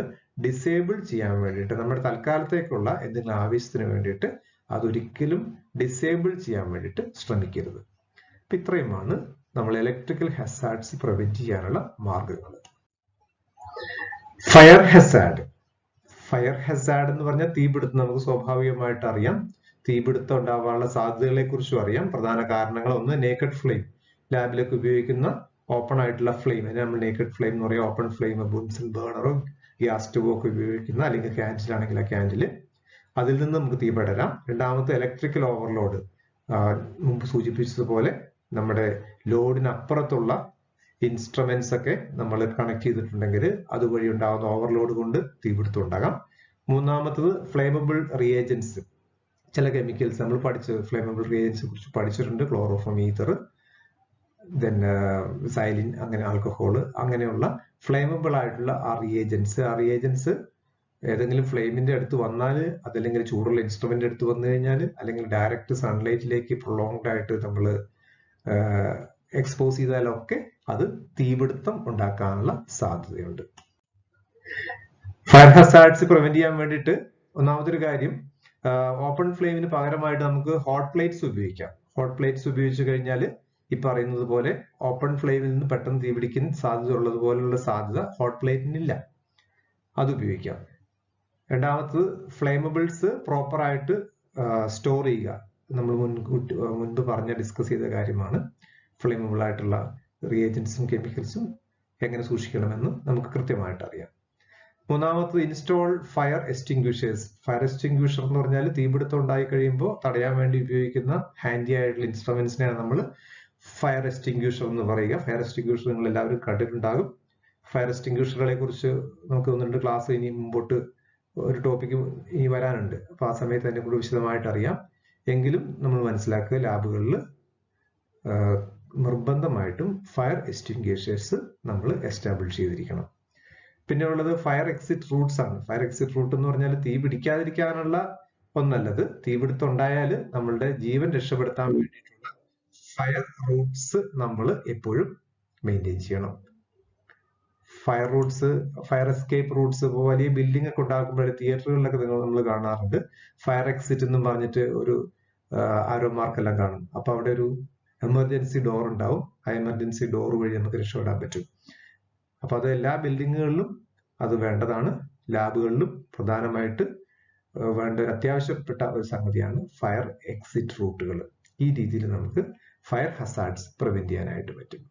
ഡിസേബിൾ ചെയ്യാൻ വേണ്ടിയിട്ട്, നമ്മുടെ തൽക്കാലത്തേക്കുള്ള എന്തെങ്കിലും ആവശ്യത്തിന് വേണ്ടിയിട്ട് അതൊരിക്കലും ഡിസേബിൾ ചെയ്യാൻ വേണ്ടിയിട്ട് ശ്രമിക്കരുത്. അപ്പൊ ഇത്രയുമാണ് നമ്മൾ ഇലക്ട്രിക്കൽ ഹസാർഡ്സ് പ്രിവെന്റ് ചെയ്യാനുള്ള മാർഗങ്ങൾ. Fire Hazard. ഫയർ ഹസാർഡ് എന്ന് പറഞ്ഞാൽ തീപിടുത്തം. നമുക്ക് സ്വാഭാവികമായിട്ട് അറിയാം, തീപിടുത്തം ഉണ്ടാവാനുള്ള സാധ്യതകളെ കുറിച്ചും അറിയാം. പ്രധാന കാരണങ്ങൾ ഒന്ന് നേക്കഡ് ഫ്ലെയിം. ലാബിലൊക്കെ ഉപയോഗിക്കുന്ന ഓപ്പൺ ആയിട്ടുള്ള ഫ്ലെയിം, അതിനെ നമ്മൾ നേക്കഡ് ഫ്ലെയിം എന്ന് പറയാം. ഓപ്പൺ ഫ്ലെയിം, ബുൻസൺ ബേണറോ ഗ്യാസ് സ്റ്റവോ ഒക്കെ ഉപയോഗിക്കുന്ന, അല്ലെങ്കിൽ ക്യാൻഡിലാണെങ്കിൽ ആ ക്യാൻഡില്, അതിൽ നിന്ന് നമുക്ക് തീ പടരാം. രണ്ടാമത്തെ ഇലക്ട്രിക്കൽ ഓവർലോഡ്. മുമ്പ് സൂചിപ്പിച്ചതുപോലെ നമ്മുടെ ലോഡിനപ്പുറത്തുള്ള ഇൻസ്ട്രുമെന്റ്സ് ഒക്കെ നമ്മൾ കണക്ട് ചെയ്തിട്ടുണ്ടെങ്കിൽ അതുവഴി ഉണ്ടാകുന്ന ഓവർലോഡ് കൊണ്ട് തീപിടുത്തം ഉണ്ടാകാം. മൂന്നാമത്തത് ഫ്ലേമബിൾ റിയേജൻസ്. ചില കെമിക്കൽസ് നമ്മൾ ഫ്ലേമബിൾ റിയേജൻസിനെ കുറിച്ച് പഠിച്ചിട്ടുണ്ട്. ക്ലോറോഫോം, ഈതർ, ദെൻ സൈലിൻ, അങ്ങനെ ആൽക്കഹോള്, അങ്ങനെയുള്ള ഫ്ലെയിമബിൾ ആയിട്ടുള്ള ആ റിയേജൻസ് ഏതെങ്കിലും ഫ്ലെയിമിന്റെ അടുത്ത് വന്നാൽ, അതല്ലെങ്കിൽ ചൂടുള്ള ഇൻസ്ട്രുമെന്റ് അടുത്ത് വന്നു കഴിഞ്ഞാൽ, അല്ലെങ്കിൽ ഡയറക്റ്റ് സൺലൈറ്റിലേക്ക് പ്രൊലോങ്ഡ് ആയിട്ട് നമ്മൾ എക്സ്പോസ് ചെയ്താലൊക്കെ അത് തീപിടുത്തം ഉണ്ടാക്കാനുള്ള സാധ്യതയുണ്ട്. ഫയർ ഹസാർഡ്സ് പ്രിവെന്റ് ചെയ്യാൻ വേണ്ടിയിട്ട് ഒന്നാമതൊരു കാര്യം, ഓപ്പൺ ഫ്ലെയിമിന് പകരമായിട്ട് നമുക്ക് ഹോട്ട് പ്ലേറ്റ്സ് ഉപയോഗിക്കാം. ഹോട്ട് പ്ലേറ്റ്സ് ഉപയോഗിച്ചു കഴിഞ്ഞാൽ ഈ പറയുന്നത് പോലെ ഓപ്പൺ ഫ്ലെയിമിൽ നിന്ന് പെട്ടെന്ന് തീപിടിക്കാൻ സാധ്യത ഉള്ളതുപോലുള്ള സാധ്യത ഹോട്ട് പ്ലേറ്റിനില്ല. അത് ഉപയോഗിക്കാം. രണ്ടാമത്തത്, ഫ്ലെയിമബിൾസ് പ്രോപ്പർ ആയിട്ട് സ്റ്റോർ ചെയ്യുക. നമ്മൾ മുൻപ് ഡിസ്കസ് ചെയ്ത കാര്യമാണ്. ഫ്ലെയിമബിൾ ആയിട്ടുള്ള റിയേജൻസും കെമിക്കൽസും എങ്ങനെ സൂക്ഷിക്കണമെന്ന് നമുക്ക് കൃത്യമായിട്ട് അറിയാം. മൂന്നാമത്തത്, install fire extinguishers. Fire extinguisher എന്ന് പറഞ്ഞാൽ തീപിടുത്തം ഉണ്ടായി കഴിയുമ്പോൾ തടയാൻ വേണ്ടി ഉപയോഗിക്കുന്ന ഹാൻഡി ആയിട്ടുള്ള ഇൻസ്ട്രുമെന്റ്സിനെയാണ് നമ്മൾ ഫയർ എക്സ്റ്റിംഗ്വിഷർ എന്ന് പറയുക. ഫയർ എക്സ്റ്റിംഗ്വിഷർ നിങ്ങൾ എല്ലാവരും കണ്ടിട്ടുണ്ടാകും. ഫയർ എക്സ്റ്റിംഗ്വിഷറുകളെ കുറിച്ച് നമുക്ക് 1-2 ക്ലാസ് ഇനി മുമ്പോട്ട് ഒരു ടോപ്പിക്ക് ഇനി വരാനുണ്ട്. അപ്പൊ ആ സമയത്ത് അതിനെ കൂടി വിശദമായിട്ട് അറിയാം. എങ്കിലും നമ്മൾ മനസ്സിലാക്കുക, ലാബുകളിൽ നിർബന്ധമായിട്ടും ഫയർ എക്സ്റ്റിംഗ്വിഷേഴ്സ് നമ്മൾ എസ്റ്റാബ്ലിഷ് ചെയ്തിരിക്കണം. പിന്നെ ഉള്ളത് ഫയർ എക്സിറ്റ് റൂട്ട്സ് ആണ്. ഫയർ എക്സിറ്റ് റൂട്ട് എന്ന് പറഞ്ഞാൽ തീ പിടിക്കാതിരിക്കാനുള്ള ഒന്നല്ലത്. തീപിടുത്തം ഉണ്ടായാൽ നമ്മളുടെ ജീവൻ രക്ഷപ്പെടുത്താൻ വേണ്ടിയിട്ടുള്ള ഫയർ റൂട്ട്സ് നമ്മൾ എപ്പോഴും മെയിൻറ്റെയിൻ ചെയ്യണം. Fire Roots, fire escape Roots, വലിയ ബിൽഡിംഗ് ഒക്കെ ഉണ്ടാക്കുമ്പോൾ തിയേറ്ററുകളിലൊക്കെ നമ്മൾ കാണാറുണ്ട്. ഫയർ എക്സിറ്റ് എന്നും പറഞ്ഞിട്ട് ഒരു ആരോ മാർക്കെല്ലാം കാണും. അപ്പൊ അവിടെ ഒരു എമർജൻസി ഡോർ ഉണ്ടാവും. ആ എമർജൻസി ഡോർ വഴി നമുക്ക് രക്ഷപ്പെടാൻ പറ്റും. അപ്പൊ അത് എല്ലാ ബിൽഡിങ്ങുകളിലും അത് വേണ്ടതാണ്. ലാബുകളിലും പ്രധാനമായിട്ട് വേണ്ട ഒരു അത്യാവശ്യപ്പെട്ട ഒരു സംഗതിയാണ് ഫയർ എക്സിറ്റ് റൂട്ടുകൾ. ഈ രീതിയിൽ നമുക്ക് ഫയർ ഹസാർഡ്സ് പ്രിവെന്റ് ചെയ്യാനായിട്ട് പറ്റും.